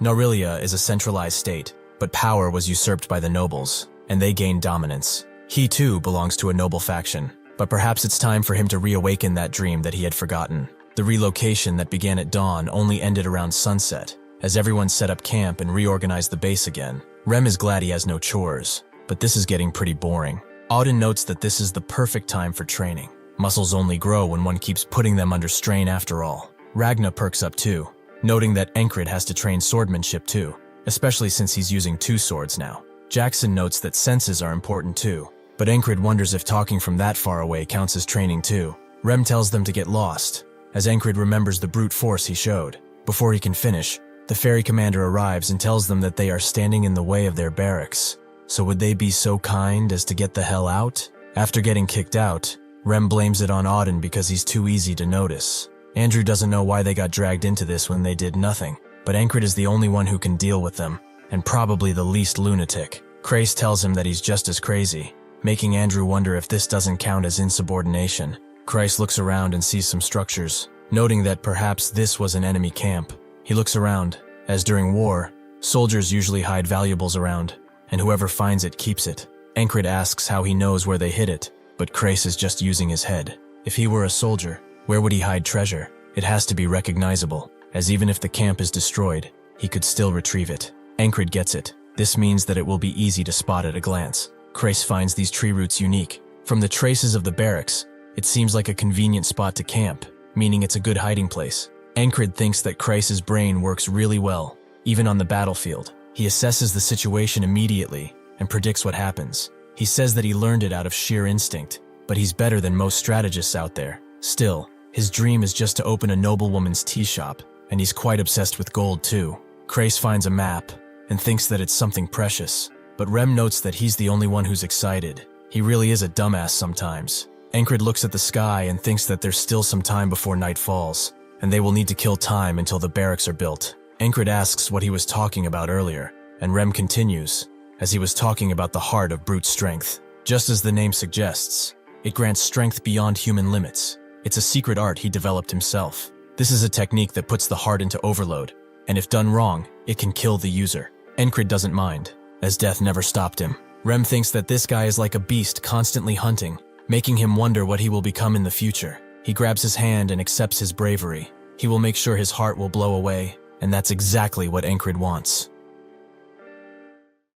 Norelia is a centralized state, but power was usurped by the nobles, and they gained dominance. He too belongs to a noble faction, but perhaps it's time for him to reawaken that dream that he had forgotten. The relocation that began at dawn only ended around sunset, as everyone set up camp and reorganized the base again. Rem is glad he has no chores, but this is getting pretty boring. Auden notes that this is the perfect time for training. Muscles only grow when one keeps putting them under strain after all. Ragna perks up too, noting that Encrid has to train swordsmanship too, especially since he's using 2 swords now. Jackson notes that senses are important too, but Encrid wonders if talking from that far away counts as training too. Rem tells them to get lost, as Encrid remembers the brute force he showed. Before he can finish, the ferry commander arrives and tells them that they are standing in the way of their barracks. So would they be so kind as to get the hell out? After getting kicked out, Rem blames it on Auden because he's too easy to notice. Andrew doesn't know why they got dragged into this when they did nothing, but Encrid is the only one who can deal with them, and probably the least lunatic. Crace tells him that he's just as crazy, making Andrew wonder if this doesn't count as insubordination. Crace looks around and sees some structures, noting that perhaps this was an enemy camp. He looks around, as during war, soldiers usually hide valuables around, and whoever finds it keeps it. Encrid asks how he knows where they hid it, but Crace is just using his head. If he were a soldier, where would he hide treasure? It has to be recognizable, as even if the camp is destroyed, he could still retrieve it. Encrid gets it. This means that it will be easy to spot at a glance. Crace finds these tree roots unique. From the traces of the barracks, it seems like a convenient spot to camp, meaning it's a good hiding place. Encrid thinks that Crace's brain works really well, even on the battlefield. He assesses the situation immediately and predicts what happens. He says that he learned it out of sheer instinct, but he's better than most strategists out there. Still, his dream is just to open a noblewoman's tea shop, and he's quite obsessed with gold too. Crace finds a map and thinks that it's something precious, but Rem notes that he's the only one who's excited. He really is a dumbass sometimes. Encrid looks at the sky and thinks that there's still some time before night falls, and they will need to kill time until the barracks are built. Encrid asks what he was talking about earlier, and Rem continues, as he was talking about the heart of brute strength. Just as the name suggests, it grants strength beyond human limits. It's a secret art he developed himself. This is a technique that puts the heart into overload, and if done wrong, it can kill the user. Encrid doesn't mind, as death never stopped him. Rem thinks that this guy is like a beast constantly hunting, making him wonder what he will become in the future. He grabs his hand and accepts his bravery. He will make sure his heart will blow away, and that's exactly what Encrid wants.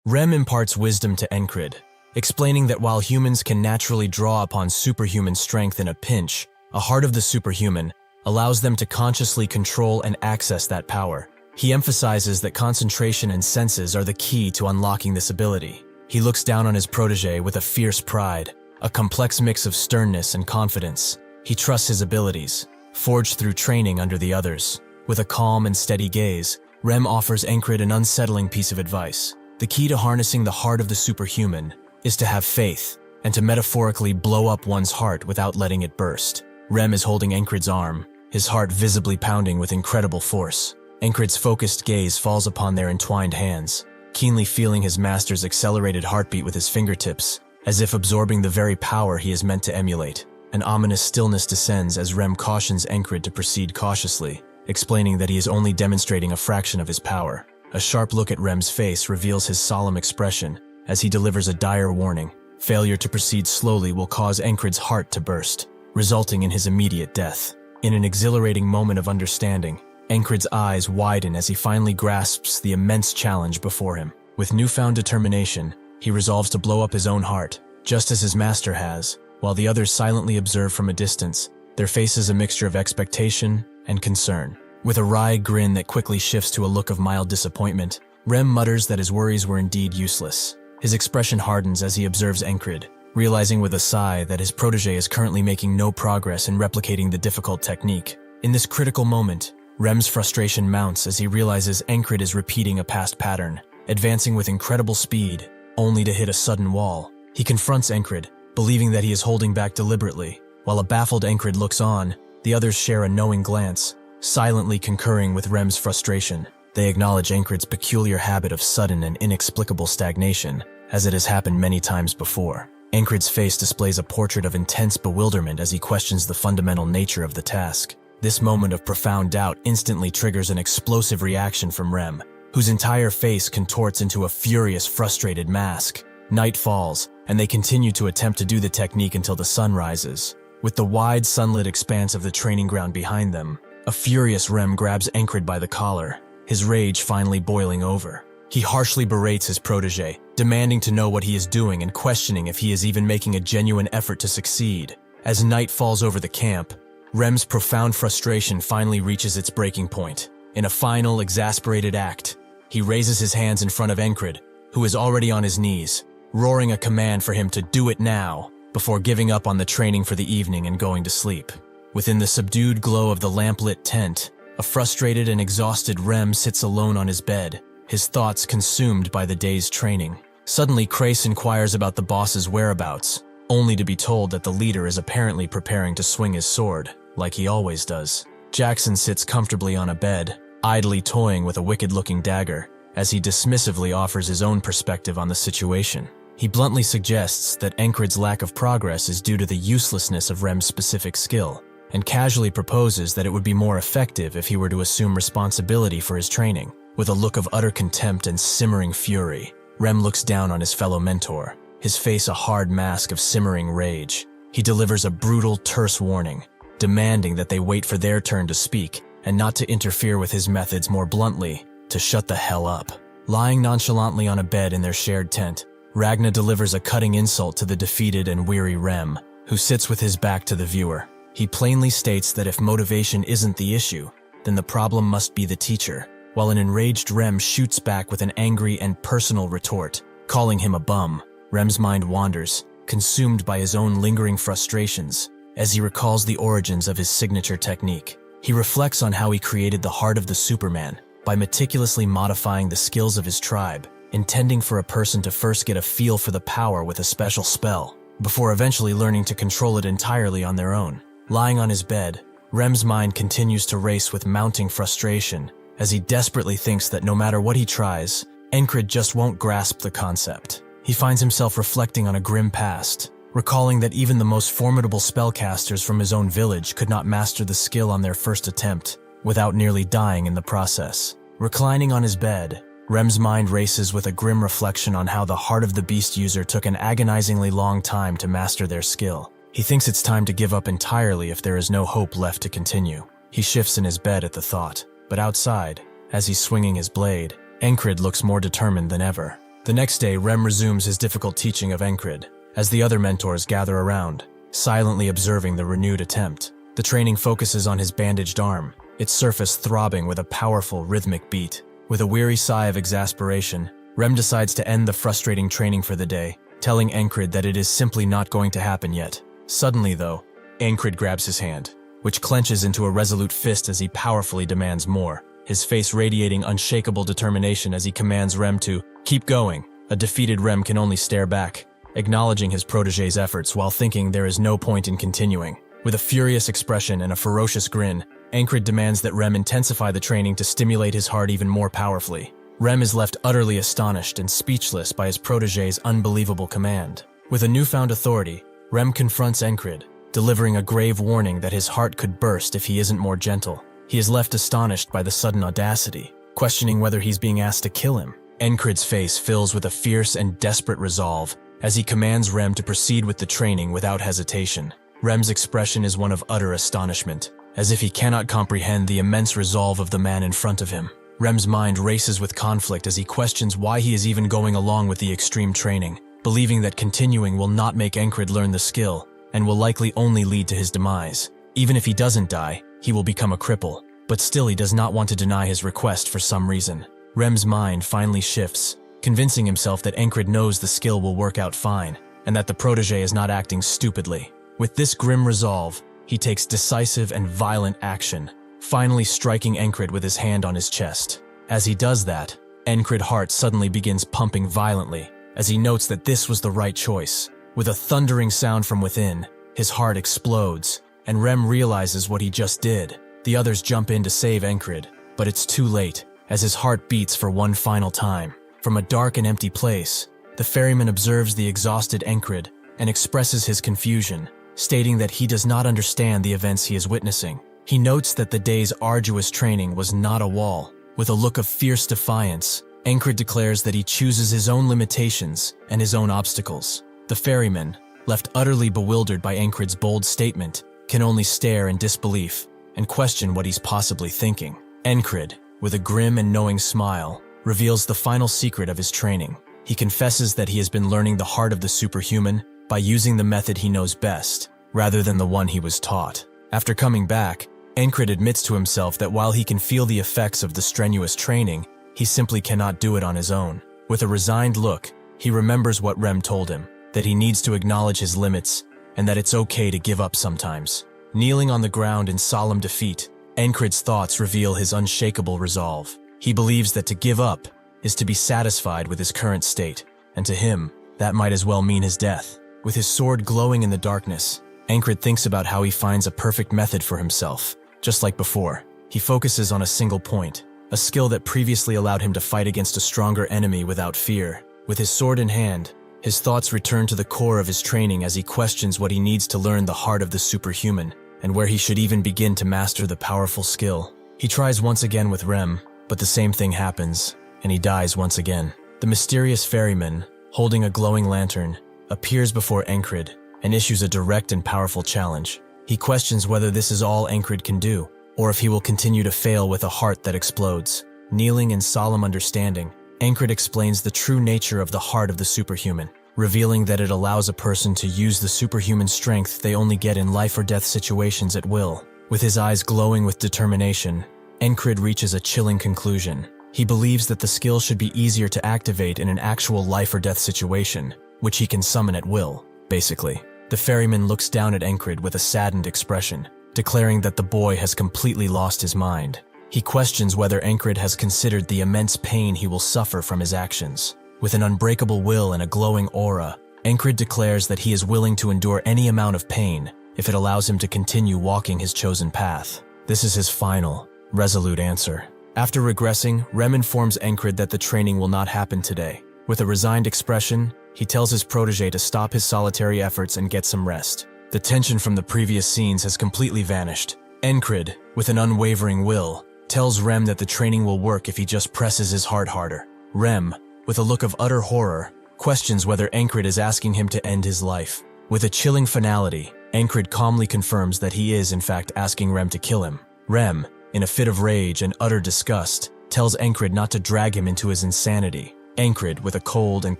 Rem imparts wisdom to Encrid, explaining that while humans can naturally draw upon superhuman strength in a pinch, a heart of the superhuman allows them to consciously control and access that power. He emphasizes that concentration and senses are the key to unlocking this ability. He looks down on his protege with a fierce pride, a complex mix of sternness and confidence. He trusts his abilities, forged through training under the others. With a calm and steady gaze, Rem offers Encrid an unsettling piece of advice. The key to harnessing the heart of the superhuman is to have faith, and to metaphorically blow up one's heart without letting it burst. Rem is holding Encrid's arm, his heart visibly pounding with incredible force. Encrid's focused gaze falls upon their entwined hands, keenly feeling his master's accelerated heartbeat with his fingertips, as if absorbing the very power he is meant to emulate. An ominous stillness descends as Rem cautions Encrid to proceed cautiously, explaining that he is only demonstrating a fraction of his power. A sharp look at Rem's face reveals his solemn expression as he delivers a dire warning. Failure to proceed slowly will cause Encrid's heart to burst, resulting in his immediate death. In an exhilarating moment of understanding, Encrid's eyes widen as he finally grasps the immense challenge before him. With newfound determination, he resolves to blow up his own heart, just as his master has, while the others silently observe from a distance, their faces a mixture of expectation and concern. With a wry grin that quickly shifts to a look of mild disappointment, Rem mutters that his worries were indeed useless. His expression hardens as he observes Encrid, realizing with a sigh that his protege is currently making no progress in replicating the difficult technique. In this critical moment, Rem's frustration mounts as he realizes Encrid is repeating a past pattern, advancing with incredible speed, only to hit a sudden wall. He confronts Encrid, believing that he is holding back deliberately. While a baffled Encrid looks on, the others share a knowing glance, silently concurring with Rem's frustration. They acknowledge Encrid's peculiar habit of sudden and inexplicable stagnation, as it has happened many times before. Encrid's face displays a portrait of intense bewilderment as he questions the fundamental nature of the task. This moment of profound doubt instantly triggers an explosive reaction from Rem. whose entire face contorts into a furious, frustrated mask. Night falls, and they continue to attempt to do the technique until the sun rises. With the wide, sunlit expanse of the training ground behind them, a furious Rem grabs Encrid by the collar, his rage finally boiling over. He harshly berates his protege, demanding to know what he is doing and questioning if he is even making a genuine effort to succeed. As night falls over the camp, Rem's profound frustration finally reaches its breaking point. In a final, exasperated act, he raises his hands in front of Encrid, who is already on his knees, roaring a command for him to do it now, before giving up on the training for the evening and going to sleep. Within the subdued glow of the lamplit tent, a frustrated and exhausted Rem sits alone on his bed, his thoughts consumed by the day's training. Suddenly, Krace inquires about the boss's whereabouts, only to be told that the leader is apparently preparing to swing his sword, like he always does. Jackson sits comfortably on a bed, idly toying with a wicked-looking dagger, as he dismissively offers his own perspective on the situation. He bluntly suggests that Encrid's lack of progress is due to the uselessness of Rem's specific skill, and casually proposes that it would be more effective if he were to assume responsibility for his training. With a look of utter contempt and simmering fury, Rem looks down on his fellow mentor, his face a hard mask of simmering rage. He delivers a brutal, terse warning, demanding that they wait for their turn to speak and not to interfere with his methods, more bluntly, to shut the hell up. Lying nonchalantly on a bed in their shared tent, Ragna delivers a cutting insult to the defeated and weary Rem, who sits with his back to the viewer. He plainly states that if motivation isn't the issue, then the problem must be the teacher, while an enraged Rem shoots back with an angry and personal retort, calling him a bum. Rem's mind wanders, consumed by his own lingering frustrations, as he recalls the origins of his signature technique. He reflects on how he created the heart of the Superman by meticulously modifying the skills of his tribe, intending for a person to first get a feel for the power with a special spell, before eventually learning to control it entirely on their own. Lying on his bed, Rem's mind continues to race with mounting frustration, as he desperately thinks that no matter what he tries, Encrid just won't grasp the concept. He finds himself reflecting on a grim past, recalling that even the most formidable spellcasters from his own village could not master the skill on their first attempt, without nearly dying in the process. Reclining on his bed, Rem's mind races with a grim reflection on how the Heart of the Beast user took an agonizingly long time to master their skill. He thinks it's time to give up entirely if there is no hope left to continue. He shifts in his bed at the thought, but outside, as he's swinging his blade, Encrid looks more determined than ever. The next day, Rem resumes his difficult teaching of Encrid, as the other mentors gather around, silently observing the renewed attempt. The training focuses on his bandaged arm, its surface throbbing with a powerful, rhythmic beat. With a weary sigh of exasperation, Rem decides to end the frustrating training for the day, telling Encrid that it is simply not going to happen yet. Suddenly, though, Encrid grabs his hand, which clenches into a resolute fist as he powerfully demands more, his face radiating unshakable determination as he commands Rem to keep going. A defeated Rem can only stare back, acknowledging his protege's efforts while thinking there is no point in continuing. With a furious expression and a ferocious grin, Encrid demands that Rem intensify the training to stimulate his heart even more powerfully. Rem is left utterly astonished and speechless by his protege's unbelievable command. With a newfound authority, Rem confronts Encrid, delivering a grave warning that his heart could burst if he isn't more gentle. He is left astonished by the sudden audacity, questioning whether he's being asked to kill him. Encrid's face fills with a fierce and desperate resolve as he commands Rem to proceed with the training without hesitation. Rem's expression is one of utter astonishment, as if he cannot comprehend the immense resolve of the man in front of him. Rem's mind races with conflict as he questions why he is even going along with the extreme training, believing that continuing will not make Encrid learn the skill, and will likely only lead to his demise. Even if he doesn't die, he will become a cripple, but still he does not want to deny his request for some reason. Rem's mind finally shifts, convincing himself that Encrid knows the skill will work out fine, and that the protege is not acting stupidly. With this grim resolve, he takes decisive and violent action, finally striking Encrid with his hand on his chest. As he does that, Encrid's heart suddenly begins pumping violently, as he notes that this was the right choice. With a thundering sound from within, his heart explodes, and Rem realizes what he just did. The others jump in to save Encrid, but it's too late, as his heart beats for one final time. From a dark and empty place, the ferryman observes the exhausted Encrid and expresses his confusion, stating that he does not understand the events he is witnessing. He notes that the day's arduous training was not a wall, With a look of fierce defiance, Encrid declares that he chooses his own limitations and his own obstacles. The ferryman, left utterly bewildered by Encrid's bold statement, can only stare in disbelief and question what he's possibly thinking. Encrid, with a grim and knowing smile, reveals the final secret of his training. He confesses that he has been learning the heart of the superhuman by using the method he knows best, rather than the one he was taught. After coming back, Encrid admits to himself that while he can feel the effects of the strenuous training, he simply cannot do it on his own. With a resigned look, he remembers what Rem told him, that he needs to acknowledge his limits and that it's okay to give up sometimes. Kneeling on the ground in solemn defeat, Encrid's thoughts reveal his unshakable resolve. He believes that to give up is to be satisfied with his current state, and to him, that might as well mean his death. With his sword glowing in the darkness, Encrid thinks about how he finds a perfect method for himself. Just like before, he focuses on a single point, a skill that previously allowed him to fight against a stronger enemy without fear. With his sword in hand, his thoughts return to the core of his training as he questions what he needs to learn the heart of the superhuman, and where he should even begin to master the powerful skill. He tries once again with Rem, but the same thing happens, and he dies once again. The mysterious ferryman, holding a glowing lantern, appears before Encrid and issues a direct and powerful challenge. He questions whether this is all Encrid can do, or if he will continue to fail with a heart that explodes. Kneeling in solemn understanding, Encrid explains the true nature of the heart of the superhuman, revealing that it allows a person to use the superhuman strength they only get in life or death situations at will. With his eyes glowing with determination, Encrid reaches a chilling conclusion. He believes that the skill should be easier to activate in an actual life or death situation, which he can summon at will, basically. The ferryman looks down at Encrid with a saddened expression, declaring that the boy has completely lost his mind. He questions whether Encrid has considered the immense pain he will suffer from his actions. With an unbreakable will and a glowing aura, Encrid declares that he is willing to endure any amount of pain if it allows him to continue walking his chosen path. This is his final, resolute answer. After regressing, Rem informs Encrid that the training will not happen today. With a resigned expression, he tells his protege to stop his solitary efforts and get some rest. The tension from the previous scenes has completely vanished. Encrid, with an unwavering will, tells Rem that the training will work if he just presses his heart harder. Rem, with a look of utter horror, questions whether Encrid is asking him to end his life. With a chilling finality, Encrid calmly confirms that he is in fact asking Rem to kill him. Rem, in a fit of rage and utter disgust, tells Encrid not to drag him into his insanity. Encrid, with a cold and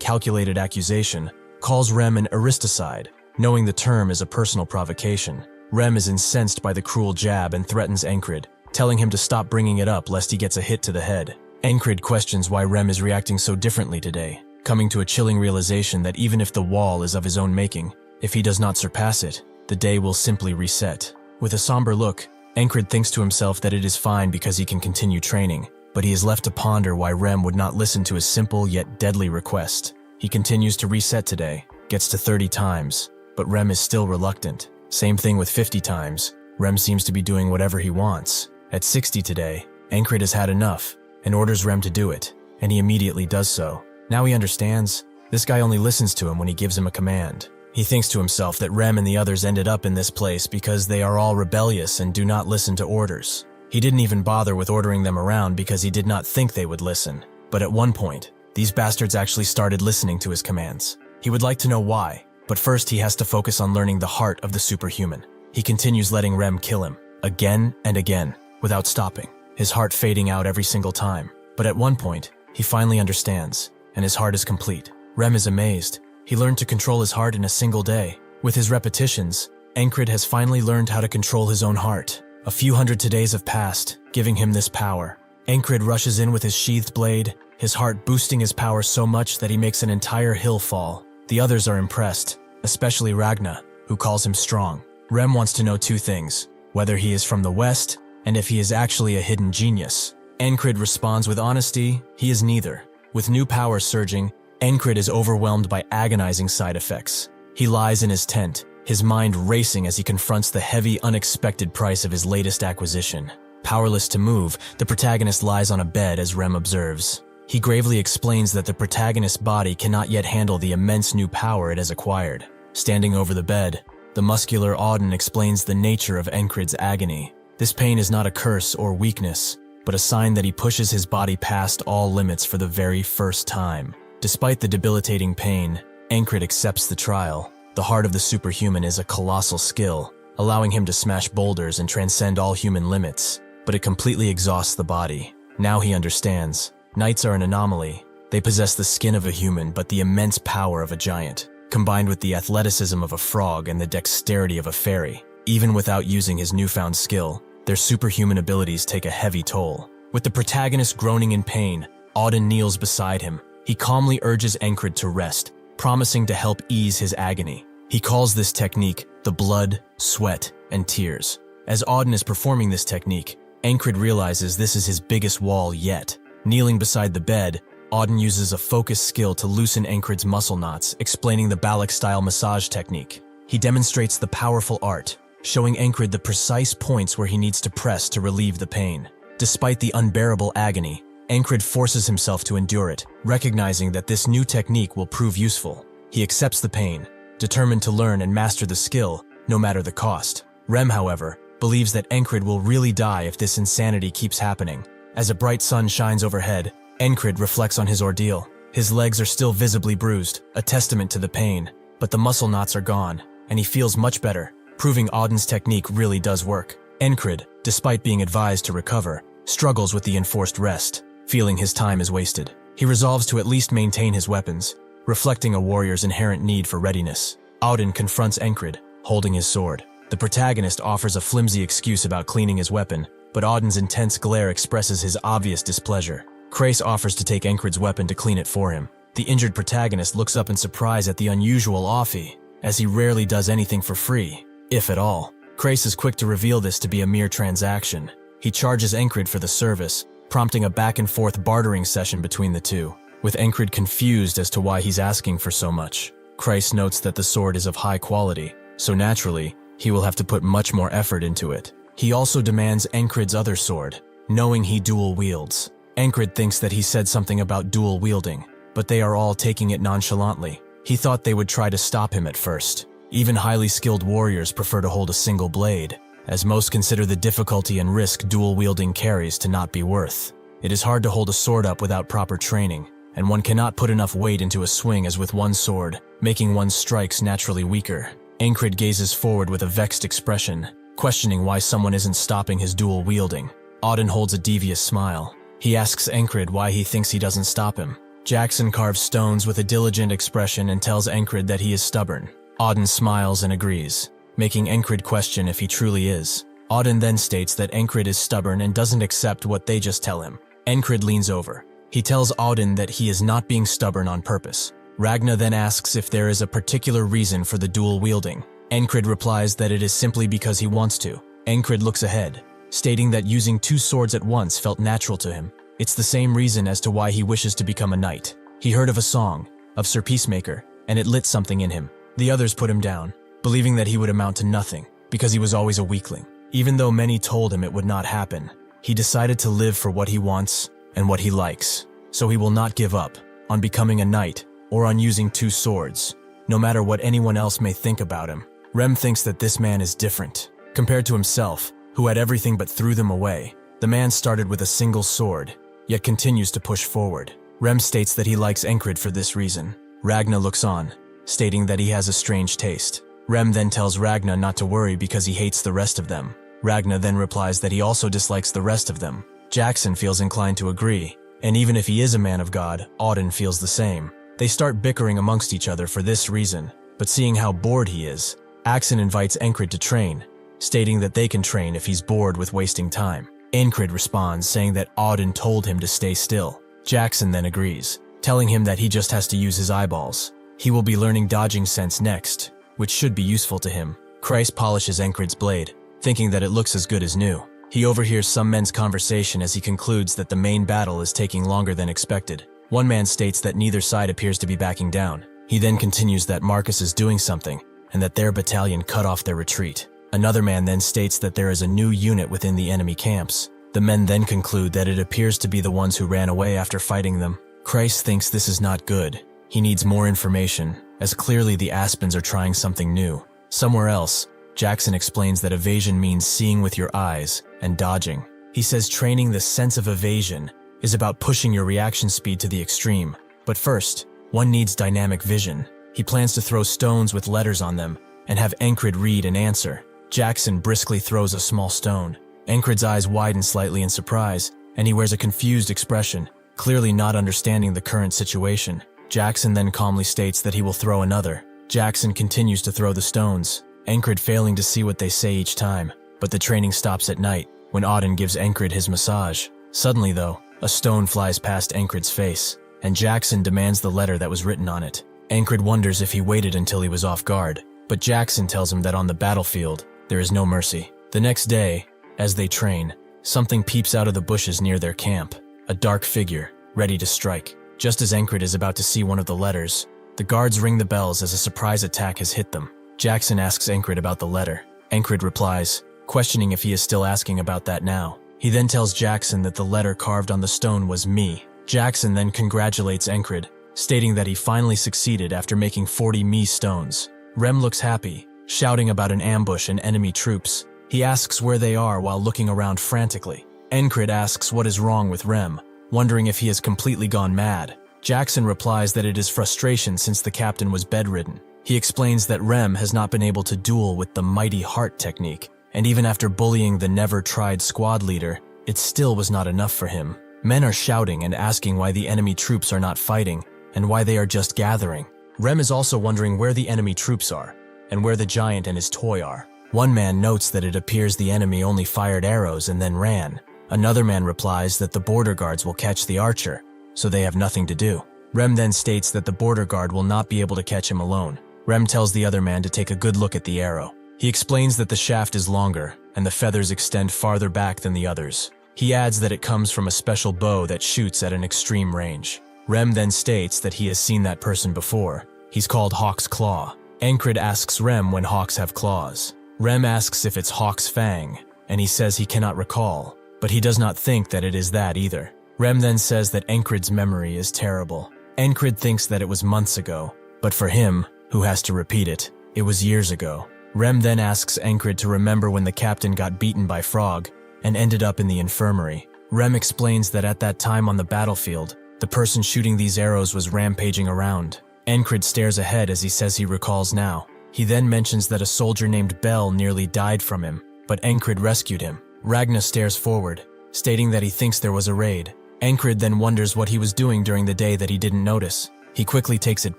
calculated accusation, calls Rem an aristicide, knowing the term is a personal provocation. Rem is incensed by the cruel jab and threatens Encrid, telling him to stop bringing it up lest he gets a hit to the head. Encrid questions why Rem is reacting so differently today, coming to a chilling realization that even if the wall is of his own making, if he does not surpass it, the day will simply reset. With a somber look, Encrid thinks to himself that it is fine because he can continue training, but he is left to ponder why Rem would not listen to his simple yet deadly request. He continues to reset today, gets to 30 times, but Rem is still reluctant. Same thing with 50 times, Rem seems to be doing whatever he wants. At 60 today, Encrid has had enough, and orders Rem to do it, and he immediately does so. Now he understands, this guy only listens to him when he gives him a command. He thinks to himself that Rem and the others ended up in this place because they are all rebellious and do not listen to orders. He didn't even bother with ordering them around because he did not think they would listen. But at one point, these bastards actually started listening to his commands. He would like to know why, but first he has to focus on learning the heart of the superhuman. He continues letting Rem kill him, again and again, without stopping, his heart fading out every single time. But at one point, he finally understands, and his heart is complete. Rem is amazed. He learned to control his heart in a single day. With his repetitions, Encrid has finally learned how to control his own heart. A few hundred days have passed, giving him this power. Encrid rushes in with his sheathed blade, his heart boosting his power so much that he makes an entire hill fall. The others are impressed, especially Ragna, who calls him strong. Rem wants to know two things, whether he is from the West, and if he is actually a hidden genius. Encrid responds with honesty, he is neither. With new power surging, Encrid is overwhelmed by agonizing side effects. He lies in his tent, his mind racing as he confronts the heavy, unexpected price of his latest acquisition. Powerless to move, the protagonist lies on a bed as Rem observes. He gravely explains that the protagonist's body cannot yet handle the immense new power it has acquired. Standing over the bed, the muscular Auden explains the nature of Encrid's agony. This pain is not a curse or weakness, but a sign that he pushes his body past all limits for the very first time. Despite the debilitating pain, Encrid accepts the trial. The heart of the superhuman is a colossal skill, allowing him to smash boulders and transcend all human limits, but it completely exhausts the body. Now he understands. Knights are an anomaly. They possess the skin of a human, but the immense power of a giant, combined with the athleticism of a frog and the dexterity of a fairy. Even without using his newfound skill, their superhuman abilities take a heavy toll. With the protagonist groaning in pain, Auden kneels beside him. He calmly urges Encrid to rest, promising to help ease his agony. He calls this technique the blood, sweat, and tears. As Auden is performing this technique, Encrid realizes this is his biggest wall yet. Kneeling beside the bed, Auden uses a focus skill to loosen Encrid's muscle knots, explaining the Balak-style massage technique. He demonstrates the powerful art, showing Encrid the precise points where he needs to press to relieve the pain. Despite the unbearable agony, Encrid forces himself to endure it, recognizing that this new technique will prove useful. He accepts the pain, determined to learn and master the skill, no matter the cost. Rem, however, believes that Encrid will really die if this insanity keeps happening. As a bright sun shines overhead, Encrid reflects on his ordeal. His legs are still visibly bruised, a testament to the pain, but the muscle knots are gone, and he feels much better, proving Auden's technique really does work. Encrid, despite being advised to recover, struggles with the enforced rest, feeling his time is wasted. He resolves to at least maintain his weapons, reflecting a warrior's inherent need for readiness. Auden confronts Encrid, holding his sword. The protagonist offers a flimsy excuse about cleaning his weapon, but Auden's intense glare expresses his obvious displeasure. Krace offers to take Encrid's weapon to clean it for him. The injured protagonist looks up in surprise at the unusual offer, as he rarely does anything for free, if at all. Krace is quick to reveal this to be a mere transaction. He charges Encrid for the service, prompting a back-and-forth bartering session between the two. With Encrid confused as to why he's asking for so much, Krace notes that the sword is of high quality, so naturally, he will have to put much more effort into it. He also demands Encrid's other sword, knowing he dual wields. Encrid thinks that he said something about dual wielding, but they are all taking it nonchalantly. He thought they would try to stop him at first. Even highly skilled warriors prefer to hold a single blade, as most consider the difficulty and risk dual wielding carries to not be worth. It is hard to hold a sword up without proper training, and one cannot put enough weight into a swing as with one sword, making one's strikes naturally weaker. Encrid gazes forward with a vexed expression, questioning why someone isn't stopping his dual wielding. Auden holds a devious smile. He asks Encrid why he thinks he doesn't stop him. Jackson carves stones with a diligent expression and tells Encrid that he is stubborn. Auden smiles and agrees, making Encrid question if he truly is. Auden then states that Encrid is stubborn and doesn't accept what they just tell him. Encrid leans over. He tells Auden that he is not being stubborn on purpose. Ragna then asks if there is a particular reason for the dual wielding. Encrid replies that it is simply because he wants to. Encrid looks ahead, stating that using two swords at once felt natural to him. It's the same reason as to why he wishes to become a knight. He heard of a song, of Sir Peacemaker, and it lit something in him. The others put him down, believing that he would amount to nothing, because he was always a weakling. Even though many told him it would not happen, he decided to live for what he wants and what he likes. So he will not give up on becoming a knight or on using two swords, no matter what anyone else may think about him. Rem thinks that this man is different. Compared to himself, who had everything but threw them away, the man started with a single sword, yet continues to push forward. Rem states that he likes Encrid for this reason. Ragna looks on, stating that he has a strange taste. Rem then tells Ragna not to worry because he hates the rest of them. Ragna then replies that he also dislikes the rest of them. Jackson feels inclined to agree, and even if he is a man of God, Auden feels the same. They start bickering amongst each other for this reason, but seeing how bored he is, Axon invites Encrid to train, stating that they can train if he's bored with wasting time. Encrid responds, saying that Auden told him to stay still. Jackson then agrees, telling him that he just has to use his eyeballs. He will be learning dodging sense next, which should be useful to him. Christ polishes Encrid's blade, thinking that it looks as good as new. He overhears some men's conversation as he concludes that the main battle is taking longer than expected. One man states that neither side appears to be backing down. He then continues that Marcus is doing something, and that their battalion cut off their retreat. Another man then states that there is a new unit within the enemy camps. The men then conclude that it appears to be the ones who ran away after fighting them. Christ thinks this is not good. He needs more information, as clearly the Aspens are trying something new. Somewhere else, Jackson explains that evasion means seeing with your eyes and dodging. He says training the sense of evasion is about pushing your reaction speed to the extreme. But first, one needs dynamic vision. He plans to throw stones with letters on them and have Encrid read and answer. Jackson briskly throws a small stone. Encrid's eyes widen slightly in surprise, and he wears a confused expression, clearly not understanding the current situation. Jackson then calmly states that he will throw another. Jackson continues to throw the stones, Encrid failing to see what they say each time. But the training stops at night, when Auden gives Encrid his massage. Suddenly though, a stone flies past Encrid's face, and Jackson demands the letter that was written on it. Encrid wonders if he waited until he was off guard, but Jackson tells him that on the battlefield, there is no mercy. The next day, as they train, something peeps out of the bushes near their camp, a dark figure, ready to strike. Just as Encrid is about to see one of the letters, the guards ring the bells as a surprise attack has hit them. Jackson asks Encrid about the letter. Encrid replies, questioning if he is still asking about that now. He then tells Jackson that the letter carved on the stone was me. Jackson then congratulates Encrid, stating that he finally succeeded after making 40 me stones. Rem looks happy, shouting about an ambush and enemy troops. He asks where they are while looking around frantically. Encrid asks what is wrong with Rem, wondering if he has completely gone mad. Jackson replies that it is frustration since the captain was bedridden. He explains that Rem has not been able to duel with the mighty heart technique, and even after bullying the never-tried squad leader, it still was not enough for him. Men are shouting and asking why the enemy troops are not fighting, and why they are just gathering. Rem is also wondering where the enemy troops are, and where the giant and his toy are. One man notes that it appears the enemy only fired arrows and then ran. Another man replies that the border guards will catch the archer, so they have nothing to do. Rem then states that the border guard will not be able to catch him alone. Rem tells the other man to take a good look at the arrow. He explains that the shaft is longer, and the feathers extend farther back than the others. He adds that it comes from a special bow that shoots at an extreme range. Rem then states that he has seen that person before. He's called Hawk's Claw. Encrid asks Rem when hawks have claws. Rem asks if it's Hawk's Fang, and he says he cannot recall, but he does not think that it is that either. Rem then says that Encrid's memory is terrible. Encrid thinks that it was months ago, but for him, who has to repeat it, it was years ago. Rem then asks Encrid to remember when the captain got beaten by Frog and ended up in the infirmary. Rem explains that at that time on the battlefield, the person shooting these arrows was rampaging around. Encrid stares ahead as he says he recalls now. He then mentions that a soldier named Bell nearly died from him, but Encrid rescued him. Ragnar stares forward, stating that he thinks there was a raid. Encrid then wonders what he was doing during the day that he didn't notice. He quickly takes it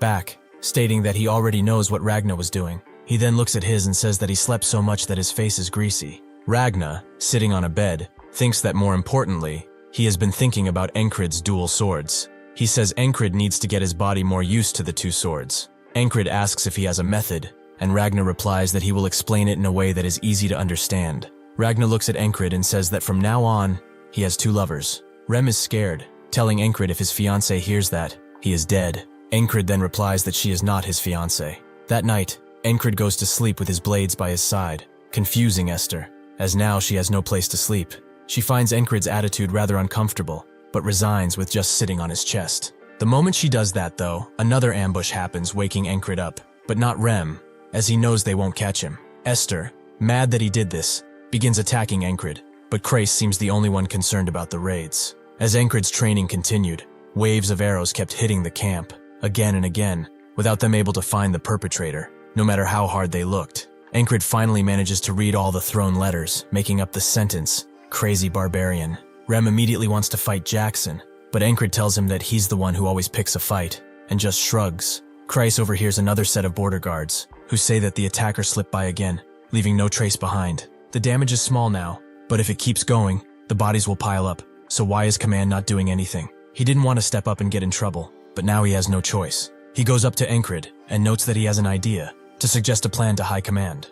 back, stating that he already knows what Ragnar was doing. He then looks at his and says that he slept so much that his face is greasy. Ragnar, sitting on a bed, thinks that more importantly, he has been thinking about Encrid's dual swords. He says Encrid needs to get his body more used to the two swords. Encrid asks if he has a method, and Ragnar replies that he will explain it in a way that is easy to understand. Ragnar looks at Encrid and says that from now on, he has two lovers. Rem is scared, telling Encrid if his fiancée hears that, he is dead. Encrid then replies that she is not his fiancée. That night, Encrid goes to sleep with his blades by his side, confusing Esther, as now she has no place to sleep. She finds Encrid's attitude rather uncomfortable, but resigns with just sitting on his chest. The moment she does that though, another ambush happens, waking Encrid up, but not Rem, as he knows they won't catch him. Esther, mad that he did this, begins attacking Encrid, but Krace seems the only one concerned about the raids. As Encrid's training continued, waves of arrows kept hitting the camp, again and again, without them able to find the perpetrator, no matter how hard they looked. Encrid finally manages to read all the thrown letters, making up the sentence, "Crazy barbarian." Rem immediately wants to fight Jackson, but Encrid tells him that he's the one who always picks a fight, and just shrugs. Krace overhears another set of border guards, who say that the attacker slipped by again, leaving no trace behind. The damage is small now, but if it keeps going, the bodies will pile up, so why is Command not doing anything? He didn't want to step up and get in trouble, but now he has no choice. He goes up to Encrid and notes that he has an idea, to suggest a plan to High Command.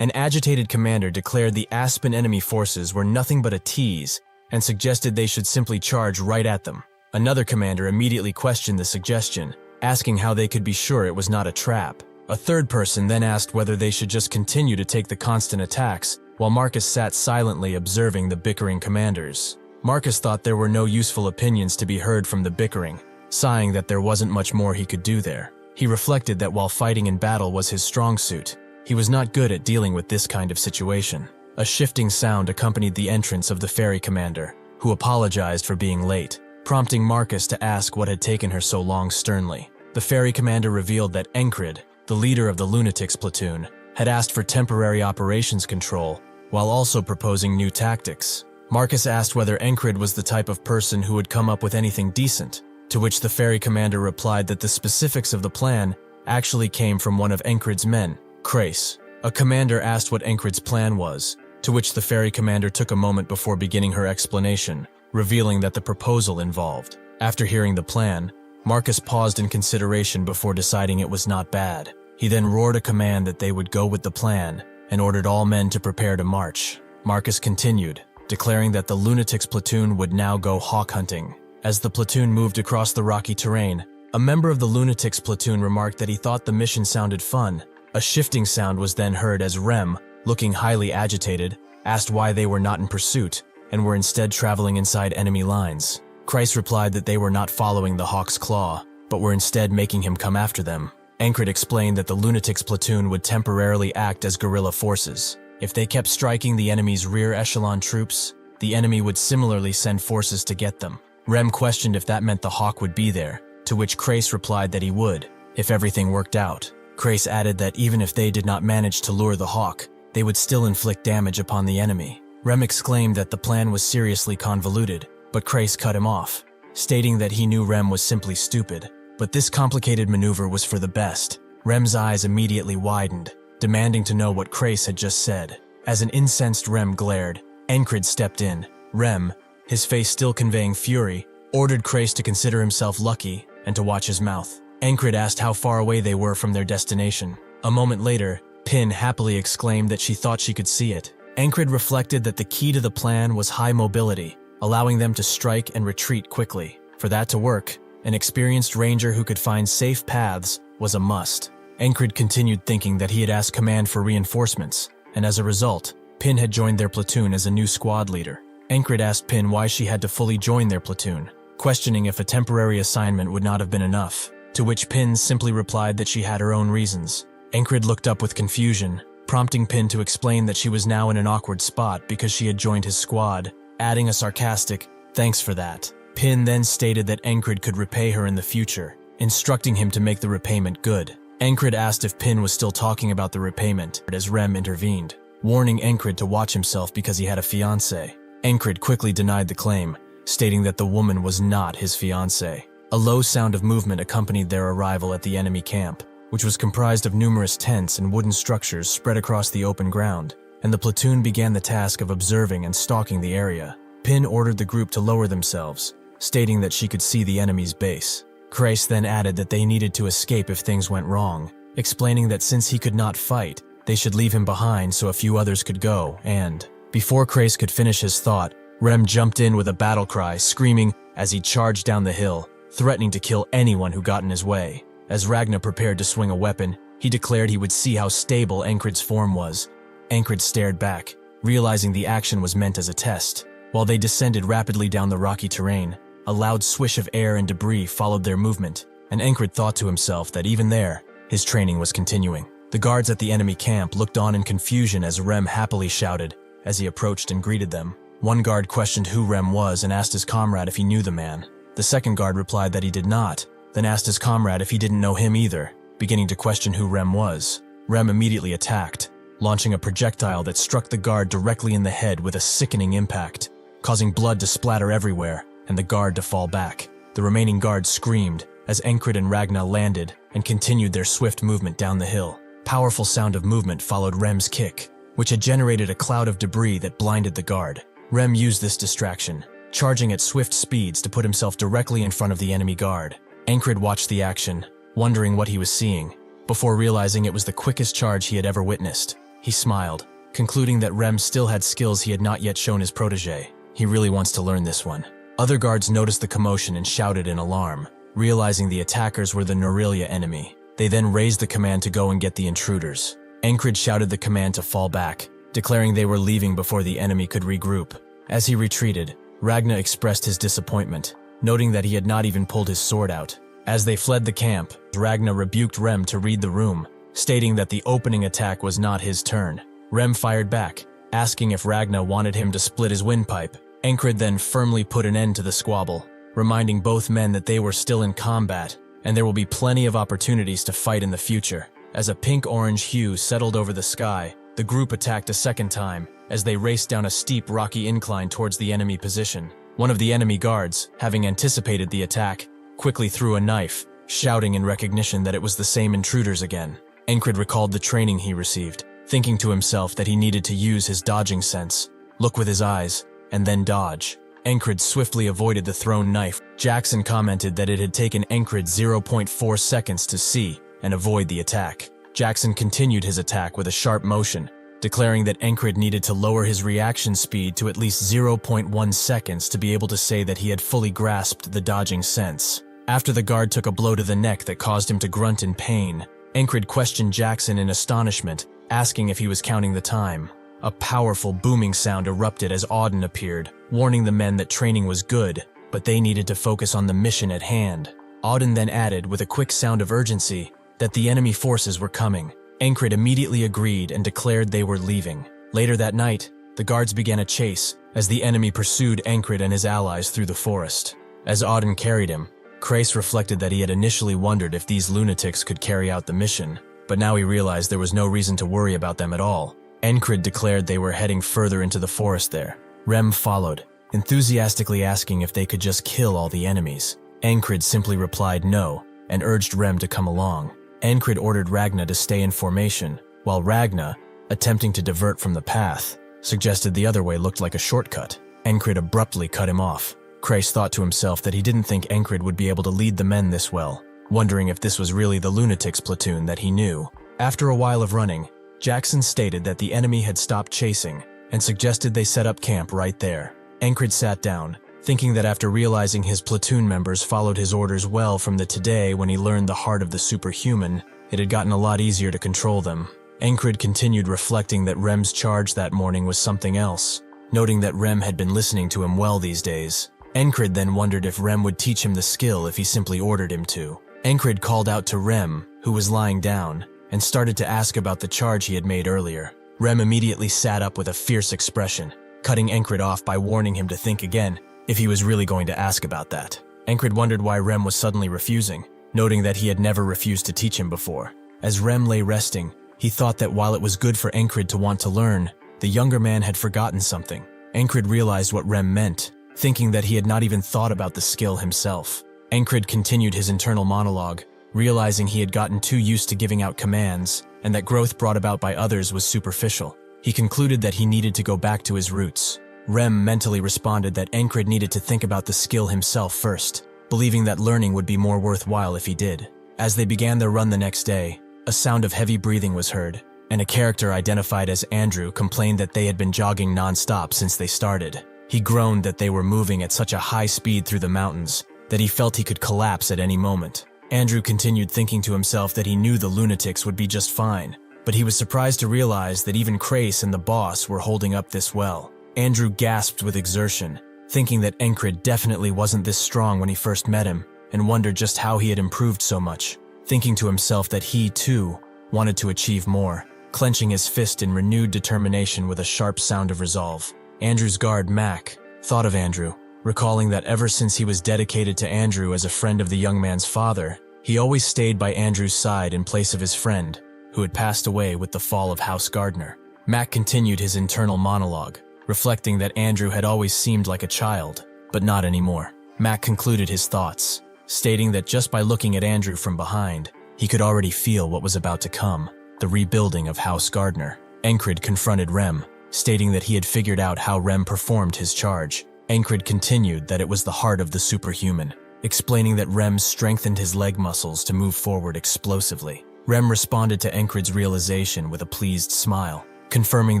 An agitated commander declared the Aspen enemy forces were nothing but a tease and suggested they should simply charge right at them. Another commander immediately questioned the suggestion, asking how they could be sure it was not a trap. A third person then asked whether they should just continue to take the constant attacks, while Marcus sat silently observing the bickering commanders. Marcus thought there were no useful opinions to be heard from the bickering, sighing that there wasn't much more he could do there. He reflected that while fighting in battle was his strong suit, he was not good at dealing with this kind of situation. A shifting sound accompanied the entrance of the ferry commander, who apologized for being late, prompting Marcus to ask what had taken her so long sternly. The ferry commander revealed that Encrid, the leader of the lunatics platoon, had asked for temporary operations control, while also proposing new tactics. Marcus asked whether Encrid was the type of person who would come up with anything decent, to which the ferry commander replied that the specifics of the plan actually came from one of Encrid's men, Crace. A commander asked what Encrid's plan was, to which the ferry commander took a moment before beginning her explanation, revealing that the proposal involved. After hearing the plan, Marcus paused in consideration before deciding it was not bad. He then roared a command that they would go with the plan and ordered all men to prepare to march. Marcus continued, declaring that the lunatics platoon would now go hawk hunting. As the platoon moved across the rocky terrain, a member of the lunatics platoon remarked that he thought the mission sounded fun. A shifting sound was then heard as Rem, looking highly agitated, asked why they were not in pursuit and were instead traveling inside enemy lines. Christ replied that they were not following the Hawk's Claw, but were instead making him come after them. Encrid explained that the lunatics platoon would temporarily act as guerrilla forces. If they kept striking the enemy's rear echelon troops, the enemy would similarly send forces to get them. Rem questioned if that meant the Hawk would be there, to which Crace replied that he would, if everything worked out. Crace added that even if they did not manage to lure the Hawk, they would still inflict damage upon the enemy. Rem exclaimed that the plan was seriously convoluted, but Crace cut him off, stating that he knew Rem was simply stupid, but this complicated maneuver was for the best. Rem's eyes immediately widened, demanding to know what Crace had just said. As an incensed Rem glared, Encrid stepped in. Rem, his face still conveying fury, ordered Crace to consider himself lucky and to watch his mouth. Encrid asked how far away they were from their destination. A moment later, Pin happily exclaimed that she thought she could see it. Encrid reflected that the key to the plan was high mobility, allowing them to strike and retreat quickly. For that to work, an experienced ranger who could find safe paths was a must. Encrid continued thinking that he had asked command for reinforcements, and as a result, Pin had joined their platoon as a new squad leader. Encrid asked Pin why she had to fully join their platoon, questioning if a temporary assignment would not have been enough, to which Pin simply replied that she had her own reasons. Encrid looked up with confusion, prompting Pin to explain that she was now in an awkward spot because she had joined his squad, adding a sarcastic, "Thanks for that." Pin then stated that Encrid could repay her in the future, instructing him to make the repayment good. Encrid asked if Pin was still talking about the repayment, as Rem intervened, warning Encrid to watch himself because he had a fiancée. Encrid quickly denied the claim, stating that the woman was not his fiancée. A low sound of movement accompanied their arrival at the enemy camp, which was comprised of numerous tents and wooden structures spread across the open ground, and the platoon began the task of observing and stalking the area. Pin ordered the group to lower themselves, stating that she could see the enemy's base. Crace then added that they needed to escape if things went wrong, explaining that since he could not fight, they should leave him behind so a few others could go, and before Crace could finish his thought, Rem jumped in with a battle cry, screaming as he charged down the hill, threatening to kill anyone who got in his way. As Ragnar prepared to swing a weapon, he declared he would see how stable Encrid's form was. Encrid stared back, realizing the action was meant as a test. While they descended rapidly down the rocky terrain, a loud swish of air and debris followed their movement, and Encrid thought to himself that even there, his training was continuing. The guards at the enemy camp looked on in confusion as Rem happily shouted as he approached and greeted them. One guard questioned who Rem was and asked his comrade if he knew the man. The second guard replied that he did not, then asked his comrade if he didn't know him either, beginning to question who Rem was. Rem immediately attacked, launching a projectile that struck the guard directly in the head with a sickening impact, causing blood to splatter everywhere and the guard to fall back. The remaining guards screamed as Encrid and Ragnar landed and continued their swift movement down the hill. Powerful sound of movement followed Rem's kick, which had generated a cloud of debris that blinded the guard. Rem used this distraction, charging at swift speeds to put himself directly in front of the enemy guard. Encrid watched the action, wondering what he was seeing, before realizing it was the quickest charge he had ever witnessed. He smiled, concluding that Rem still had skills he had not yet shown his protege. He really wants to learn this one. Other guards noticed the commotion and shouted in alarm, realizing the attackers were the Norelia enemy. They then raised the command to go and get the intruders. Encrid shouted the command to fall back, declaring they were leaving before the enemy could regroup. As he retreated, Ragnar expressed his disappointment, noting that he had not even pulled his sword out. As they fled the camp, Ragnar rebuked Rem to read the room, stating that the opening attack was not his turn. Rem fired back, asking if Ragna wanted him to split his windpipe. Encrid then firmly put an end to the squabble, reminding both men that they were still in combat, and there will be plenty of opportunities to fight in the future. As a pink-orange hue settled over the sky, the group attacked a second time as they raced down a steep, rocky incline towards the enemy position. One of the enemy guards, having anticipated the attack, quickly threw a knife, shouting in recognition that it was the same intruders again. Encrid recalled the training he received, thinking to himself that he needed to use his dodging sense, look with his eyes, and then dodge. Encrid swiftly avoided the thrown knife. Jackson commented that it had taken Encrid 0.4 seconds to see and avoid the attack. Jackson continued his attack with a sharp motion, declaring that Encrid needed to lower his reaction speed to at least 0.1 seconds to be able to say that he had fully grasped the dodging sense. After the guard took a blow to the neck that caused him to grunt in pain, Encrid questioned Jackson in astonishment, asking if he was counting the time. A powerful booming sound erupted as Auden appeared, warning the men that training was good, but they needed to focus on the mission at hand. Auden then added, with a quick sound of urgency, that the enemy forces were coming. Encrid immediately agreed and declared they were leaving. Later that night, the guards began a chase as the enemy pursued Encrid and his allies through the forest. As Auden carried him, Crace reflected that he had initially wondered if these lunatics could carry out the mission, but now he realized there was no reason to worry about them at all. Encrid declared they were heading further into the forest there. Rem followed, enthusiastically asking if they could just kill all the enemies. Encrid simply replied no, and urged Rem to come along. Encrid ordered Ragna to stay in formation, while Ragna, attempting to divert from the path, suggested the other way looked like a shortcut. Encrid abruptly cut him off. Crace thought to himself that he didn't think Encrid would be able to lead the men this well, wondering if this was really the lunatics platoon that he knew. After a while of running, Jackson stated that the enemy had stopped chasing and suggested they set up camp right there. Encrid sat down, thinking that after realizing his platoon members followed his orders well from the today when he learned the heart of the superhuman, it had gotten a lot easier to control them. Encrid continued reflecting that Rem's charge that morning was something else, noting that Rem had been listening to him well these days. Encrid then wondered if Rem would teach him the skill if he simply ordered him to. Encrid called out to Rem, who was lying down, and started to ask about the charge he had made earlier. Rem immediately sat up with a fierce expression, cutting Encrid off by warning him to think again if he was really going to ask about that. Encrid wondered why Rem was suddenly refusing, noting that he had never refused to teach him before. As Rem lay resting, he thought that while it was good for Encrid to want to learn, the younger man had forgotten something. Encrid realized what Rem meant, thinking that he had not even thought about the skill himself. Encrid continued his internal monologue, realizing he had gotten too used to giving out commands, and that growth brought about by others was superficial. He concluded that he needed to go back to his roots. Rem mentally responded that Encrid needed to think about the skill himself first, believing that learning would be more worthwhile if he did. As they began their run the next day, a sound of heavy breathing was heard, and a character identified as Andrew complained that they had been jogging non-stop since they started. He groaned that they were moving at such a high speed through the mountains that he felt he could collapse at any moment. Andrew continued thinking to himself that he knew the lunatics would be just fine, but he was surprised to realize that even Crace and the boss were holding up this well. Andrew gasped with exertion, thinking that Encrid definitely wasn't this strong when he first met him, and wondered just how he had improved so much, thinking to himself that he, too, wanted to achieve more, clenching his fist in renewed determination with a sharp sound of resolve. Andrew's guard, Mac, thought of Andrew, recalling that ever since he was dedicated to Andrew as a friend of the young man's father, he always stayed by Andrew's side in place of his friend, who had passed away with the fall of House Gardner. Mac continued his internal monologue, reflecting that Andrew had always seemed like a child, but not anymore. Mac concluded his thoughts, stating that just by looking at Andrew from behind, he could already feel what was about to come, the rebuilding of House Gardner. Encrid confronted Rem, stating that he had figured out how Rem performed his charge. Encrid continued that it was the heart of the superhuman, explaining that Rem strengthened his leg muscles to move forward explosively. Rem responded to Encrid's realization with a pleased smile, confirming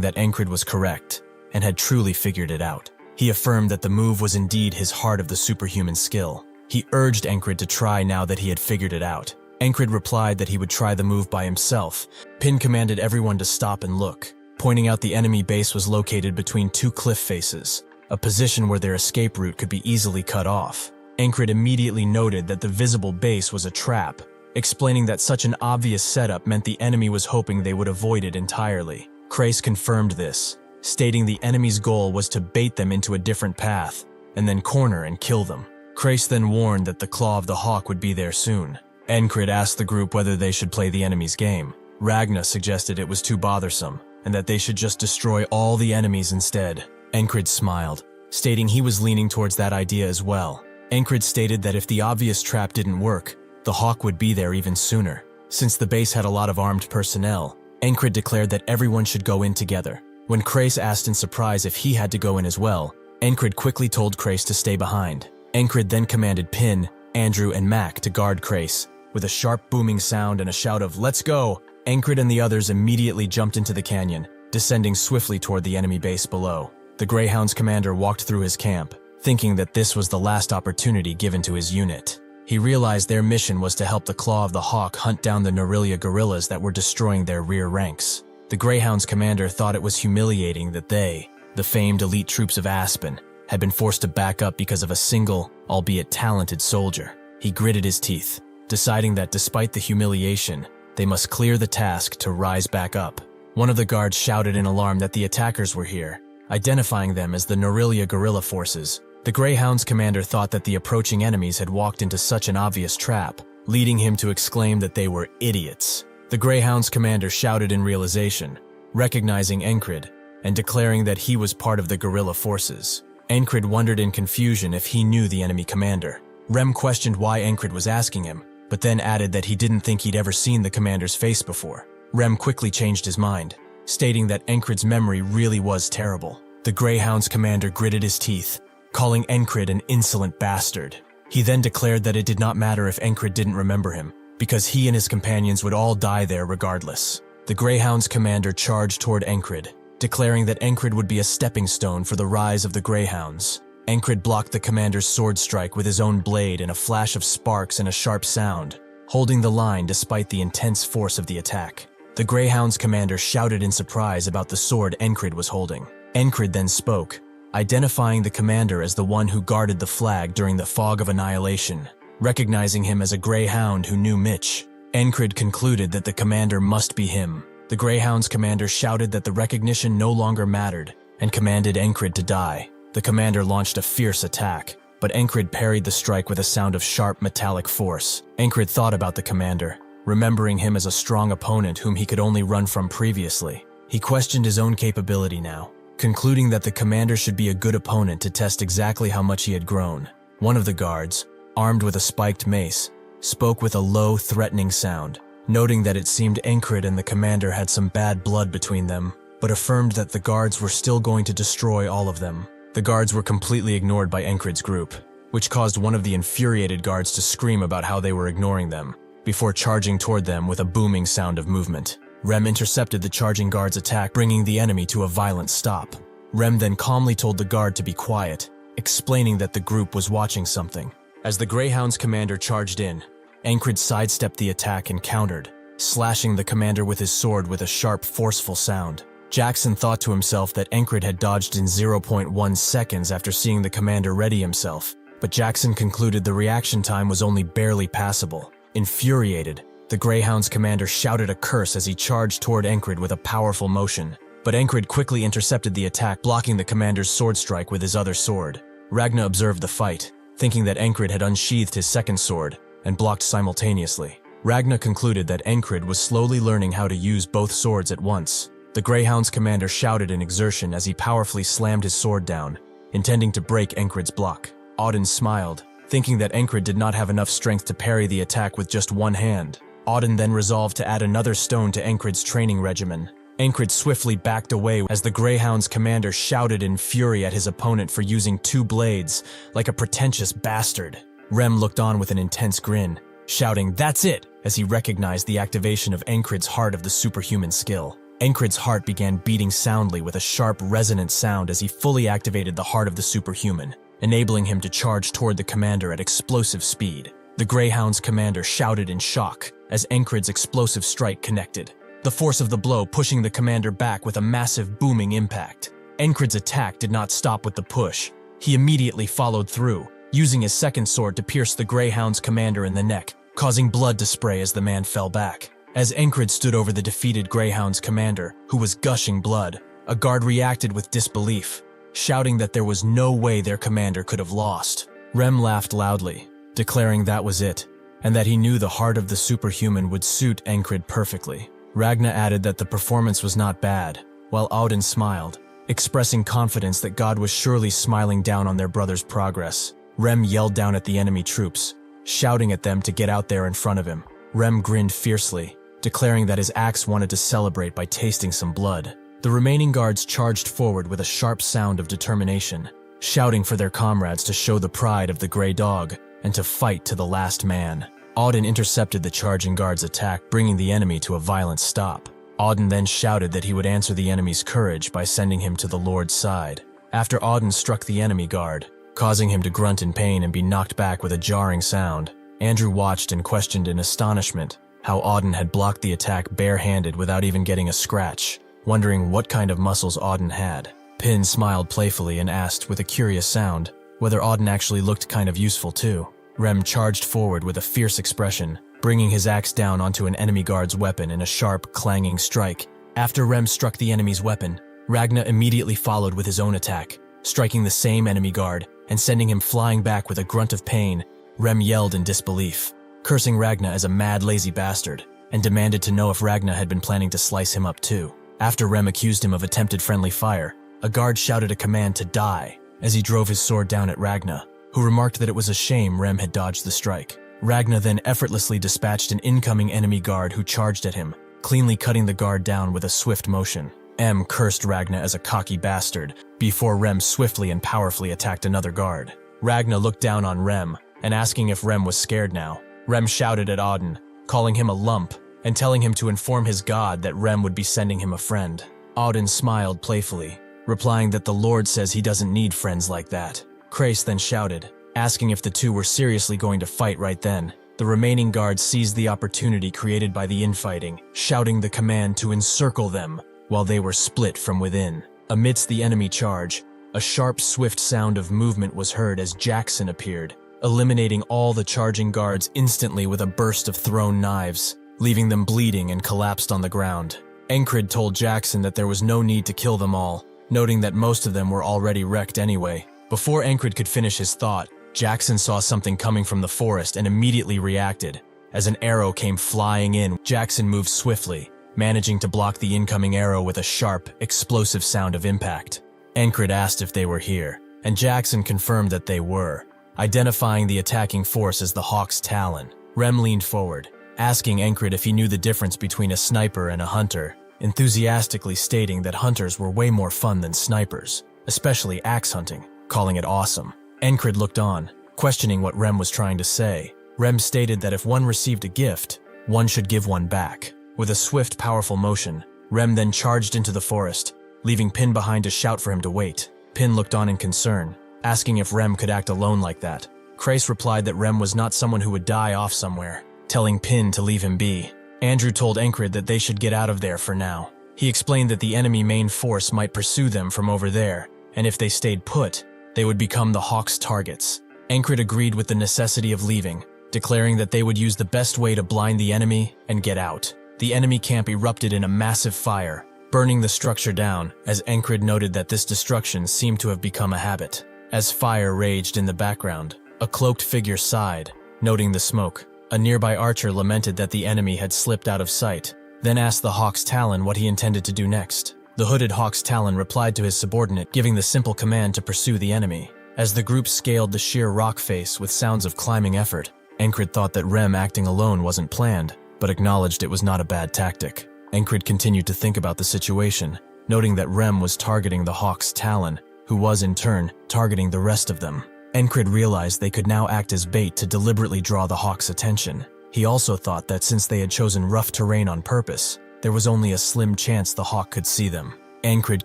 that Encrid was correct and had truly figured it out. He affirmed that the move was indeed his heart of the superhuman skill. He urged Encrid to try now that he had figured it out. Encrid replied that he would try the move by himself. Pin commanded everyone to stop and look, pointing out the enemy base was located between two cliff faces, a position where their escape route could be easily cut off. Encrid immediately noted that the visible base was a trap, explaining that such an obvious setup meant the enemy was hoping they would avoid it entirely. Crace confirmed this, stating the enemy's goal was to bait them into a different path, and then corner and kill them. Krace then warned that the Claw of the Hawk would be there soon. Encrid asked the group whether they should play the enemy's game. Ragna suggested it was too bothersome, and that they should just destroy all the enemies instead. Encrid smiled, stating he was leaning towards that idea as well. Encrid stated that if the obvious trap didn't work, the Hawk would be there even sooner. Since the base had a lot of armed personnel, Encrid declared that everyone should go in together. When Krace asked in surprise if he had to go in as well, Encrid quickly told Krace to stay behind. Encrid then commanded Pin, Andrew, and Mac to guard Krace. With a sharp booming sound and a shout of "Let's go!" Encrid and the others immediately jumped into the canyon, descending swiftly toward the enemy base below. The Greyhound's commander walked through his camp, thinking that this was the last opportunity given to his unit. He realized their mission was to help the Claw of the Hawk hunt down the Norelia guerrillas that were destroying their rear ranks. The Greyhound's commander thought it was humiliating that they, the famed elite troops of Aspen, had been forced to back up because of a single, albeit talented soldier. He gritted his teeth, deciding that despite the humiliation, they must clear the task to rise back up. One of the guards shouted in alarm that the attackers were here, identifying them as the Norelia guerrilla forces. The Greyhound's commander thought that the approaching enemies had walked into such an obvious trap, leading him to exclaim that they were idiots. The Greyhound's commander shouted in realization, recognizing Encrid, and declaring that he was part of the guerrilla forces. Encrid wondered in confusion if he knew the enemy commander. Rem questioned why Encrid was asking him, but then added that he didn't think he'd ever seen the commander's face before. Rem quickly changed his mind, stating that Encrid's memory really was terrible. The Greyhound's commander gritted his teeth, calling Encrid an insolent bastard. He then declared that it did not matter if Encrid didn't remember him, because he and his companions would all die there regardless. The Greyhound's commander charged toward Encrid, declaring that Encrid would be a stepping stone for the rise of the Greyhounds. Encrid blocked the commander's sword strike with his own blade in a flash of sparks and a sharp sound, holding the line despite the intense force of the attack. The Greyhound's commander shouted in surprise about the sword Encrid was holding. Encrid then spoke, identifying the commander as the one who guarded the flag during the Fog of Annihilation. Recognizing him as a Greyhound who knew Mitch, Encrid concluded that the commander must be him. The Greyhound's commander shouted that the recognition no longer mattered and commanded Encrid to die. The commander launched a fierce attack, but Encrid parried the strike with a sound of sharp metallic force. Encrid thought about the commander, remembering him as a strong opponent whom he could only run from previously. He questioned his own capability now, concluding that the commander should be a good opponent to test exactly how much he had grown. One of the guards, armed with a spiked mace, spoke with a low, threatening sound, noting that it seemed Encrid and the commander had some bad blood between them, but affirmed that the guards were still going to destroy all of them. The guards were completely ignored by Encrid's group, which caused one of the infuriated guards to scream about how they were ignoring them, before charging toward them with a booming sound of movement. Rem intercepted the charging guard's attack, bringing the enemy to a violent stop. Rem then calmly told the guard to be quiet, explaining that the group was watching something. As the Greyhound's commander charged in, Encrid sidestepped the attack and countered, slashing the commander with his sword with a sharp, forceful sound. Jackson thought to himself that Encrid had dodged in 0.1 seconds after seeing the commander ready himself, but Jackson concluded the reaction time was only barely passable. Infuriated, the Greyhound's commander shouted a curse as he charged toward Encrid with a powerful motion, but Encrid quickly intercepted the attack, blocking the commander's sword strike with his other sword. Ragna observed the fight, thinking that Encrid had unsheathed his second sword and blocked simultaneously. Ragna concluded that Encrid was slowly learning how to use both swords at once. The Greyhound's commander shouted in exertion as he powerfully slammed his sword down, intending to break Encrid's block. Auden smiled, thinking that Encrid did not have enough strength to parry the attack with just one hand. Auden then resolved to add another stone to Encrid's training regimen. Encrid swiftly backed away as the Greyhound's commander shouted in fury at his opponent for using two blades, like a pretentious bastard. Rem looked on with an intense grin, shouting, "That's it!" as he recognized the activation of Encrid's heart of the superhuman skill. Encrid's heart began beating soundly with a sharp, resonant sound as he fully activated the heart of the superhuman, enabling him to charge toward the commander at explosive speed. The Greyhound's commander shouted in shock as Encrid's explosive strike connected, the force of the blow pushing the commander back with a massive booming impact. Encrid's attack did not stop with the push. He immediately followed through, using his second sword to pierce the Greyhound's commander in the neck, causing blood to spray as the man fell back. As Encrid stood over the defeated Greyhound's commander, who was gushing blood, A guard reacted with disbelief, shouting that there was no way their commander could have lost. Rem laughed loudly, declaring that was it, and that he knew the heart of the superhuman would suit Encrid perfectly. Ragna added that the performance was not bad, while Auden smiled, expressing confidence that God was surely smiling down on their brother's progress. Rem yelled down at the enemy troops, shouting at them to get out there in front of him. Rem grinned fiercely, declaring that his axe wanted to celebrate by tasting some blood. The remaining guards charged forward with a sharp sound of determination, shouting for their comrades to show the pride of the Grey Dog and to fight to the last man. Auden intercepted the charging guards' attack, bringing the enemy to a violent stop. Auden then shouted that he would answer the enemy's courage by sending him to the Lord's side. After Auden struck the enemy guard, causing him to grunt in pain and be knocked back with a jarring sound, Andrew watched and questioned in astonishment how Auden had blocked the attack barehanded without even getting a scratch, wondering what kind of muscles Auden had. Pin smiled playfully and asked with a curious sound whether Auden actually looked kind of useful too. Rem charged forward with a fierce expression, bringing his axe down onto an enemy guard's weapon in a sharp, clanging strike. After Rem struck the enemy's weapon, Ragna immediately followed with his own attack, striking the same enemy guard and sending him flying back with a grunt of pain. Rem yelled in disbelief, cursing Ragna as a mad, lazy bastard, and demanded to know if Ragna had been planning to slice him up too. After Rem accused him of attempted friendly fire, a guard shouted a command to die as he drove his sword down at Ragna, who remarked that it was a shame Rem had dodged the strike. Ragna then effortlessly dispatched an incoming enemy guard who charged at him, cleanly cutting the guard down with a swift motion. M cursed Ragna as a cocky bastard before Rem swiftly and powerfully attacked another guard. Ragna looked down on Rem and asking if Rem was scared now. Rem shouted at Auden, calling him a lump and telling him to inform his god that Rem would be sending him a friend. Auden smiled playfully, replying that the Lord says he doesn't need friends like that. Krace then shouted, asking if the two were seriously going to fight right then. The remaining guards seized the opportunity created by the infighting, shouting the command to encircle them while they were split from within. Amidst the enemy charge, a sharp, swift sound of movement was heard as Jackson appeared, eliminating all the charging guards instantly with a burst of thrown knives, leaving them bleeding and collapsed on the ground. Encrid told Jackson that there was no need to kill them all, noting that most of them were already wrecked anyway. Before Encrid could finish his thought, Jackson saw something coming from the forest and immediately reacted. As an arrow came flying in, Jackson moved swiftly, managing to block the incoming arrow with a sharp, explosive sound of impact. Encrid asked if they were here, and Jackson confirmed that they were, identifying the attacking force as the Hawk's Talon. Rem leaned forward, asking Encrid if he knew the difference between a sniper and a hunter, enthusiastically stating that hunters were way more fun than snipers, especially axe hunting, calling it awesome. Encrid looked on, questioning what Rem was trying to say. Rem stated that if one received a gift, one should give one back. With a swift, powerful motion, Rem then charged into the forest, leaving Pin behind to shout for him to wait. Pin looked on in concern, asking if Rem could act alone like that. Krace replied that Rem was not someone who would die off somewhere, telling Pin to leave him be. Andrew told Encrid that they should get out of there for now. He explained that the enemy main force might pursue them from over there, and if they stayed put, they would become the Hawk's targets. Encrid agreed with the necessity of leaving, declaring that they would use the best way to blind the enemy and get out. The enemy camp erupted in a massive fire, burning the structure down, as Encrid noted that this destruction seemed to have become a habit. As fire raged in the background, a cloaked figure sighed, noting the smoke. A nearby archer lamented that the enemy had slipped out of sight, then asked the Hawk's Talon what he intended to do next. The hooded Hawk's Talon replied to his subordinate, giving the simple command to pursue the enemy. As the group scaled the sheer rock face with sounds of climbing effort, Encrid thought that Rem acting alone wasn't planned, but acknowledged it was not a bad tactic. Encrid continued to think about the situation, noting that Rem was targeting the Hawk's Talon, who was in turn targeting the rest of them. Encrid realized they could now act as bait to deliberately draw the Hawk's attention. He also thought that since they had chosen rough terrain on purpose, there was only a slim chance the Hawk could see them. Encrid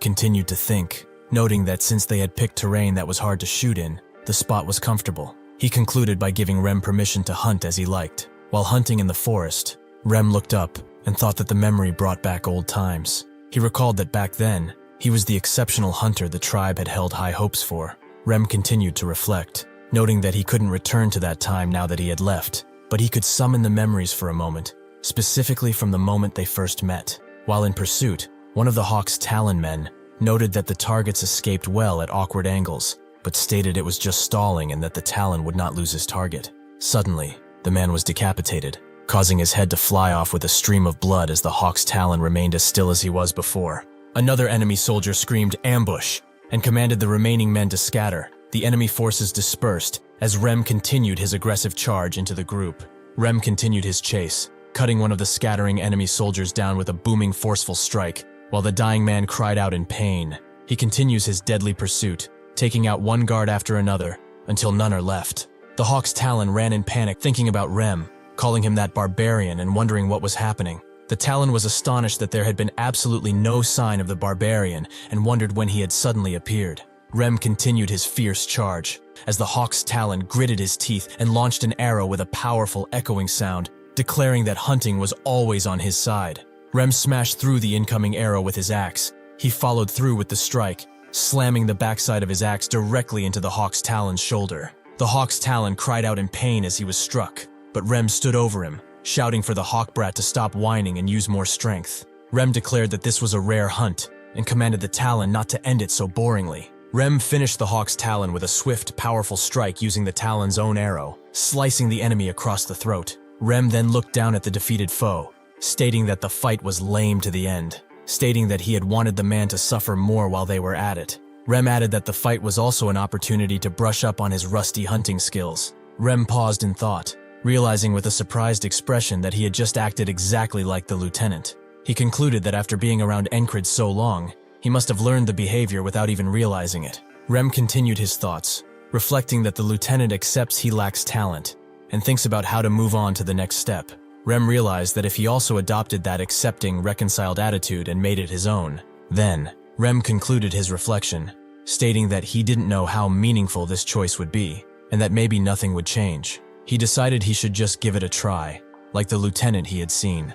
continued to think, noting that since they had picked terrain that was hard to shoot in, the spot was comfortable. He concluded by giving Rem permission to hunt as he liked. While hunting in the forest, Rem looked up and thought that the memory brought back old times. He recalled that back then, he was the exceptional hunter the tribe had held high hopes for. Rem continued to reflect, noting that he couldn't return to that time now that he had left, but he could summon the memories for a moment, specifically from the moment they first met. While in pursuit, one of the Hawk's Talon men noted that the targets escaped well at awkward angles, but stated it was just stalling and that the Talon would not lose his target. Suddenly, the man was decapitated, causing his head to fly off with a stream of blood as the Hawk's Talon remained as still as he was before. Another enemy soldier screamed "Ambush!" and commanded the remaining men to scatter. The enemy forces dispersed as Rem continued his aggressive charge into the group. Rem continued his chase, cutting one of the scattering enemy soldiers down with a booming, forceful strike, while the dying man cried out in pain. He continues his deadly pursuit, taking out one guard after another, until none are left. The Hawk's Talon ran in panic, thinking about Rem, calling him that barbarian and wondering what was happening. The Talon was astonished that there had been absolutely no sign of the barbarian and wondered when he had suddenly appeared. Rem continued his fierce charge, as the Hawk's Talon gritted his teeth and launched an arrow with a powerful echoing sound, declaring that hunting was always on his side. Rem smashed through the incoming arrow with his axe. He followed through with the strike, slamming the backside of his axe directly into the Hawk's Talon's shoulder. The Hawk's Talon cried out in pain as he was struck, but Rem stood over him, shouting for the Hawk Brat to stop whining and use more strength. Rem declared that this was a rare hunt and commanded the Talon not to end it so boringly. Rem finished the Hawk's Talon with a swift, powerful strike using the Talon's own arrow, slicing the enemy across the throat. Rem then looked down at the defeated foe, stating that the fight was lame to the end, stating that he had wanted the man to suffer more while they were at it. Rem added that the fight was also an opportunity to brush up on his rusty hunting skills. Rem paused in thought, realizing with a surprised expression that he had just acted exactly like the lieutenant. He concluded that after being around Encrid so long, he must have learned the behavior without even realizing it. Rem continued his thoughts, reflecting that the lieutenant accepts he lacks talent and thinks about how to move on to the next step. Rem realized that if he also adopted that accepting, reconciled attitude and made it his own, then Rem concluded his reflection, stating that he didn't know how meaningful this choice would be and that maybe nothing would change. He decided he should just give it a try, like the lieutenant he had seen.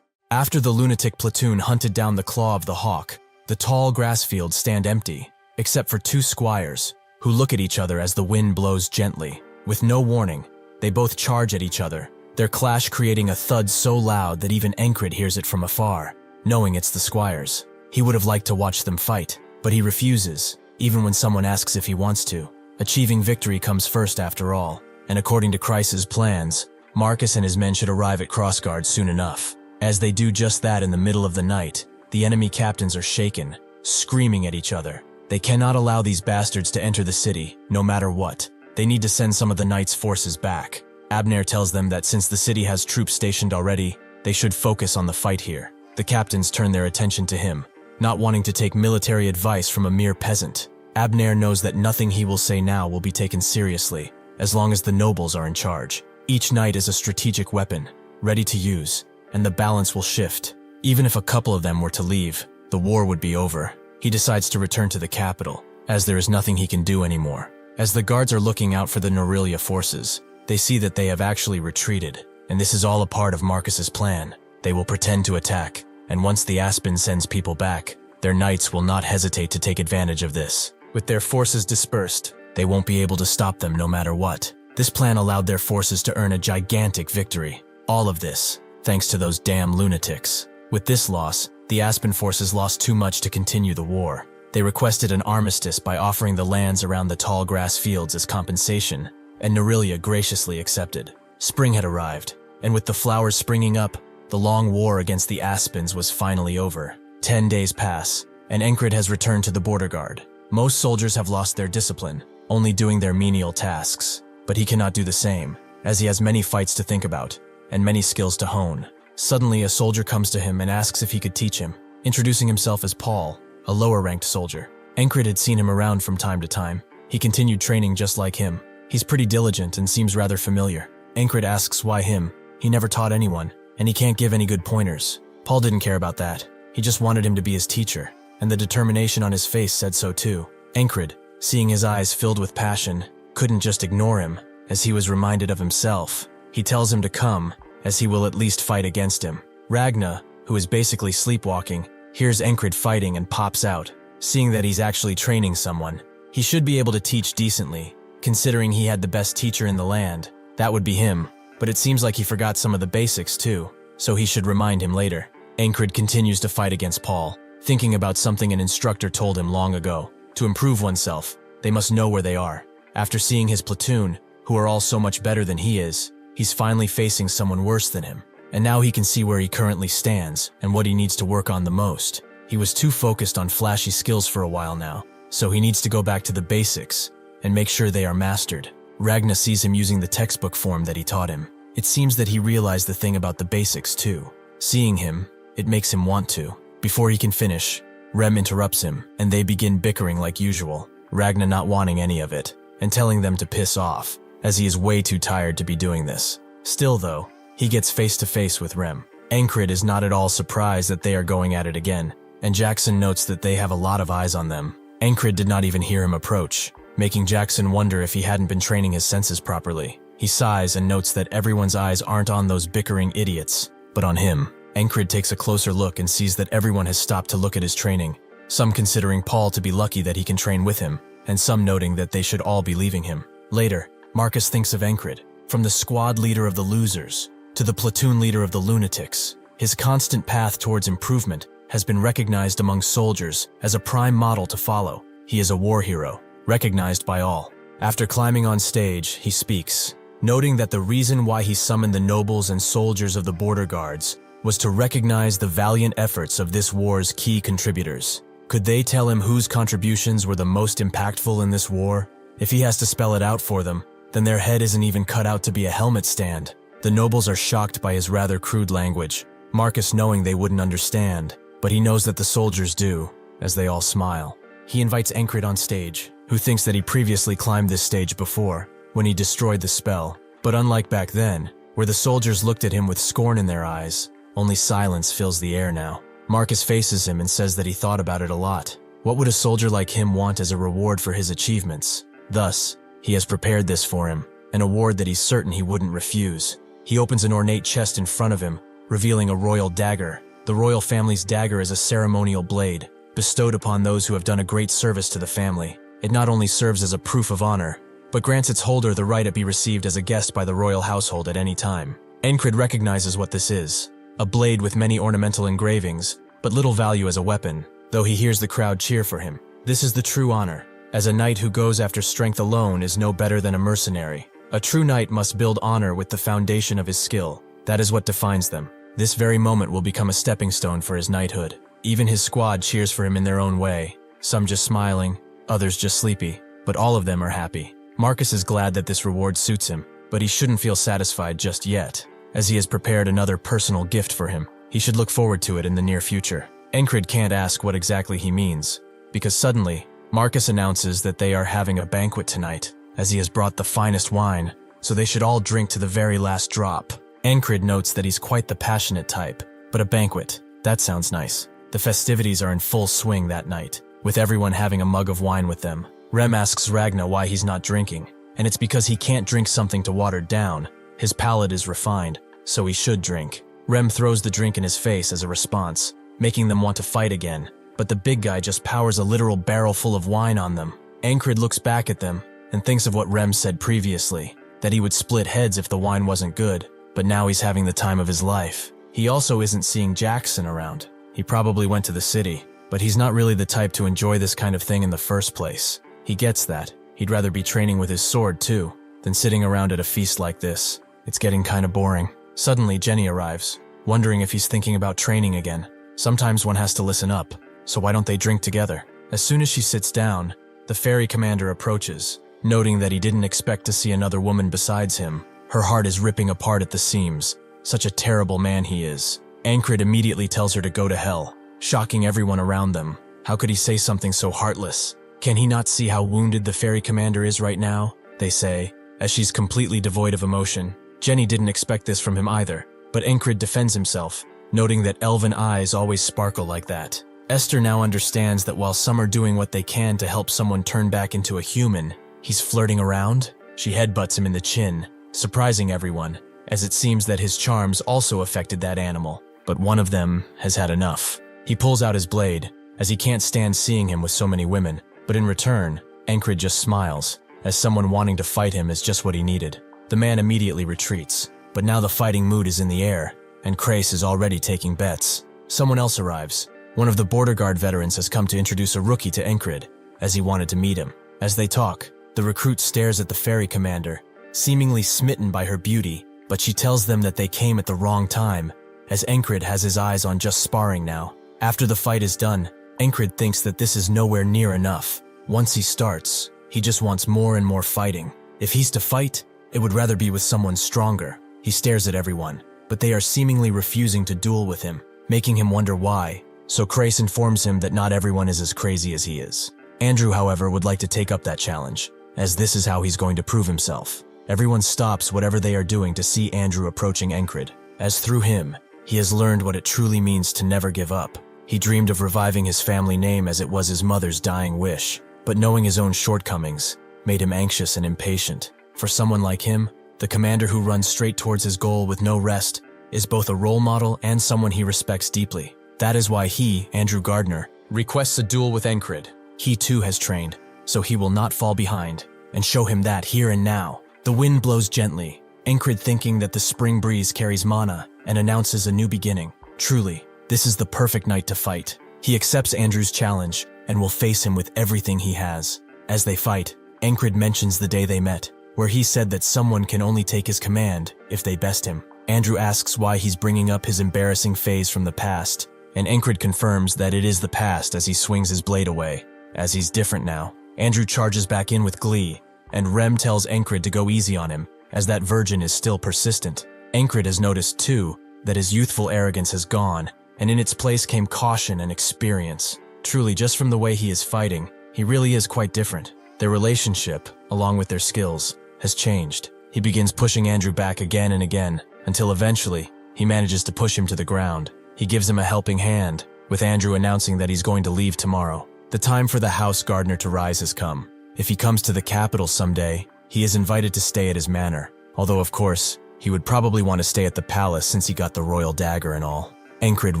After the lunatic platoon hunted down the claw of the hawk, the tall grass fields stand empty, except for two squires, who look at each other as the wind blows gently. With no warning, they both charge at each other, their clash creating a thud so loud that even Encrid hears it from afar, knowing it's the squires. He would have liked to watch them fight, but he refuses, even when someone asks if he wants to. Achieving victory comes first after all, and according to Kreis's plans, Marcus and his men should arrive at Crossguard soon enough. As they do just that in the middle of the night, the enemy captains are shaken, screaming at each other. They cannot allow these bastards to enter the city, no matter what. They need to send some of the knight's forces back. Abner tells them that since the city has troops stationed already, they should focus on the fight here. The captains turn their attention to him, not wanting to take military advice from a mere peasant. Abner knows that nothing he will say now will be taken seriously, as long as the nobles are in charge. Each knight is a strategic weapon, ready to use, and the balance will shift. Even if a couple of them were to leave, the war would be over. He decides to return to the capital, as there is nothing he can do anymore. As the guards are looking out for the Norelia forces, they see that they have actually retreated, and this is all a part of Marcus's plan. They will pretend to attack, and once the Aspen sends people back, their knights will not hesitate to take advantage of this. With their forces dispersed, they won't be able to stop them no matter what. This plan allowed their forces to earn a gigantic victory. All of this, thanks to those damn lunatics. With this loss, the Aspen forces lost too much to continue the war. They requested an armistice by offering the lands around the tall grass fields as compensation, and Norelia graciously accepted. Spring had arrived, and with the flowers springing up, the long war against the Aspens was finally over. 10 days pass, and Encrid has returned to the border guard. Most soldiers have lost their discipline, only doing their menial tasks, but he cannot do the same, as he has many fights to think about, and many skills to hone. Suddenly, a soldier comes to him and asks if he could teach him, introducing himself as Paul, a lower-ranked soldier. Encrid had seen him around from time to time. He continued training just like him. He's pretty diligent and seems rather familiar. Encrid asks why him. He never taught anyone, and he can't give any good pointers. Paul didn't care about that. He just wanted him to be his teacher, and the determination on his face said so too. Encrid, seeing his eyes filled with passion, couldn't just ignore him, as he was reminded of himself. He tells him to come, as he will at least fight against him. Ragna, who is basically sleepwalking, hears Encrid fighting and pops out, seeing that he's actually training someone. He should be able to teach decently, considering he had the best teacher in the land. That would be him, but it seems like he forgot some of the basics too, so he should remind him later. Encrid continues to fight against Paul, thinking about something an instructor told him long ago. To improve oneself, they must know where they are. After seeing his platoon, who are all so much better than he is, he's finally facing someone worse than him. And now he can see where he currently stands and what he needs to work on the most. He was too focused on flashy skills for a while now, so he needs to go back to the basics and make sure they are mastered. Ragna sees him using the textbook form that he taught him. It seems that he realized the thing about the basics too. Seeing him, it makes him want to. Before he can finish, Rem interrupts him, and they begin bickering like usual, Ragna not wanting any of it, and telling them to piss off, as he is way too tired to be doing this. Still though, he gets face to face with Rem. Encrid is not at all surprised that they are going at it again, and Jackson notes that they have a lot of eyes on them. Encrid did not even hear him approach, making Jackson wonder if he hadn't been training his senses properly. He sighs and notes that everyone's eyes aren't on those bickering idiots, but on him. Encrid takes a closer look and sees that everyone has stopped to look at his training, some considering Paul to be lucky that he can train with him, and some noting that they should all be leaving him. Later, Marcus thinks of Encrid. From the squad leader of the losers to the platoon leader of the lunatics, his constant path towards improvement has been recognized among soldiers as a prime model to follow. He is a war hero, recognized by all. After climbing on stage, he speaks, noting that the reason why he summoned the nobles and soldiers of the border guards was to recognize the valiant efforts of this war's key contributors. Could they tell him whose contributions were the most impactful in this war? If he has to spell it out for them, then their head isn't even cut out to be a helmet stand. The nobles are shocked by his rather crude language, Marcus knowing they wouldn't understand, but he knows that the soldiers do, as they all smile. He invites Encrid on stage, who thinks that he previously climbed this stage before, when he destroyed the spell. But unlike back then, where the soldiers looked at him with scorn in their eyes, only silence fills the air now. Marcus faces him and says that he thought about it a lot. What would a soldier like him want as a reward for his achievements? Thus, he has prepared this for him, an award that he's certain he wouldn't refuse. He opens an ornate chest in front of him, revealing a royal dagger. The royal family's dagger is a ceremonial blade, bestowed upon those who have done a great service to the family. It not only serves as a proof of honor, but grants its holder the right to be received as a guest by the royal household at any time. Encrid recognizes what this is, a blade with many ornamental engravings, but little value as a weapon, though he hears the crowd cheer for him. This is the true honor, as a knight who goes after strength alone is no better than a mercenary. A true knight must build honor with the foundation of his skill. That is what defines them. This very moment will become a stepping stone for his knighthood. Even his squad cheers for him in their own way, some just smiling, others just sleepy, but all of them are happy. Marcus is glad that this reward suits him, but he shouldn't feel satisfied just yet, as he has prepared another personal gift for him. He should look forward to it in the near future. Encrid can't ask what exactly he means, because suddenly, Marcus announces that they are having a banquet tonight, as he has brought the finest wine, so they should all drink to the very last drop. Encrid notes that he's quite the passionate type, but a banquet, that sounds nice. The festivities are in full swing that night, with everyone having a mug of wine with them. Rem asks Ragna why he's not drinking, and it's because he can't drink something to water down. His palate is refined, so he should drink. Rem throws the drink in his face as a response, making them want to fight again, but the big guy just powers a literal barrel full of wine on them. Encrid looks back at them and thinks of what Rem said previously, that he would split heads if the wine wasn't good, but now he's having the time of his life. He also isn't seeing Jackson around. He probably went to the city, but he's not really the type to enjoy this kind of thing in the first place. He gets that. He'd rather be training with his sword too, than sitting around at a feast like this. It's getting kinda boring. Suddenly, Jenny arrives, wondering if he's thinking about training again. Sometimes one has to listen up, so why don't they drink together? As soon as she sits down, the ferry commander approaches, noting that he didn't expect to see another woman besides him. Her heart is ripping apart at the seams. Such a terrible man he is. Encrid immediately tells her to go to hell, shocking everyone around them. How could he say something so heartless? Can he not see how wounded the ferry commander is right now? They say, as she's completely devoid of emotion. Jenny didn't expect this from him either, but Encrid defends himself, noting that elven eyes always sparkle like that. Esther now understands that while some are doing what they can to help someone turn back into a human, he's flirting around. She headbutts him in the chin, surprising everyone, as it seems that his charms also affected that animal, but one of them has had enough. He pulls out his blade, as he can't stand seeing him with so many women, but in return, Encrid just smiles, as someone wanting to fight him is just what he needed. The man immediately retreats, but now the fighting mood is in the air, and Krace is already taking bets. Someone else arrives, One of the border guard veterans has come to introduce a rookie to Encrid, as he wanted to meet him. As they talk, the recruit stares at the ferry commander, seemingly smitten by her beauty, but she tells them that they came at the wrong time, as Encrid has his eyes on just sparring now. After the fight is done, Encrid thinks that this is nowhere near enough. Once he starts, he just wants more and more fighting. If he's to fight, it would rather be with someone stronger. He stares at everyone, but they are seemingly refusing to duel with him, making him wonder why. So Crace informs him that not everyone is as crazy as he is. Andrew, however, would like to take up that challenge, as this is how he's going to prove himself. Everyone stops whatever they are doing to see Andrew approaching Encrid, as through him, he has learned what it truly means to never give up. He dreamed of reviving his family name as it was his mother's dying wish, but knowing his own shortcomings made him anxious and impatient. For someone like him, the commander who runs straight towards his goal with no rest is both a role model and someone he respects deeply. That is why he, Andrew Gardner, requests a duel with Encrid. He too has trained, so he will not fall behind, and show him that here and now. The wind blows gently, Encrid thinking that the spring breeze carries mana and announces a new beginning. Truly, this is the perfect night to fight. He accepts Andrew's challenge and will face him with everything he has. As they fight, Encrid mentions the day they met, where he said that someone can only take his command if they best him. Andrew asks why he's bringing up his embarrassing phase from the past, and Encrid confirms that it is the past as he swings his blade away. As he's different now, Andrew charges back in with glee, and Rem tells Encrid to go easy on him, as that virgin is still persistent. Encrid has noticed, too, that his youthful arrogance has gone, and in its place came caution and experience. Truly, just from the way he is fighting, he really is quite different. Their relationship, along with their skills, has changed. He begins pushing Andrew back again and again, until eventually, he manages to push him to the ground. He gives him a helping hand, with Andrew announcing that he's going to leave tomorrow. The time for the House Gardner to rise has come. If he comes to the capital someday, he is invited to stay at his manor, although of course, he would probably want to stay at the palace since he got the royal dagger and all. Encrid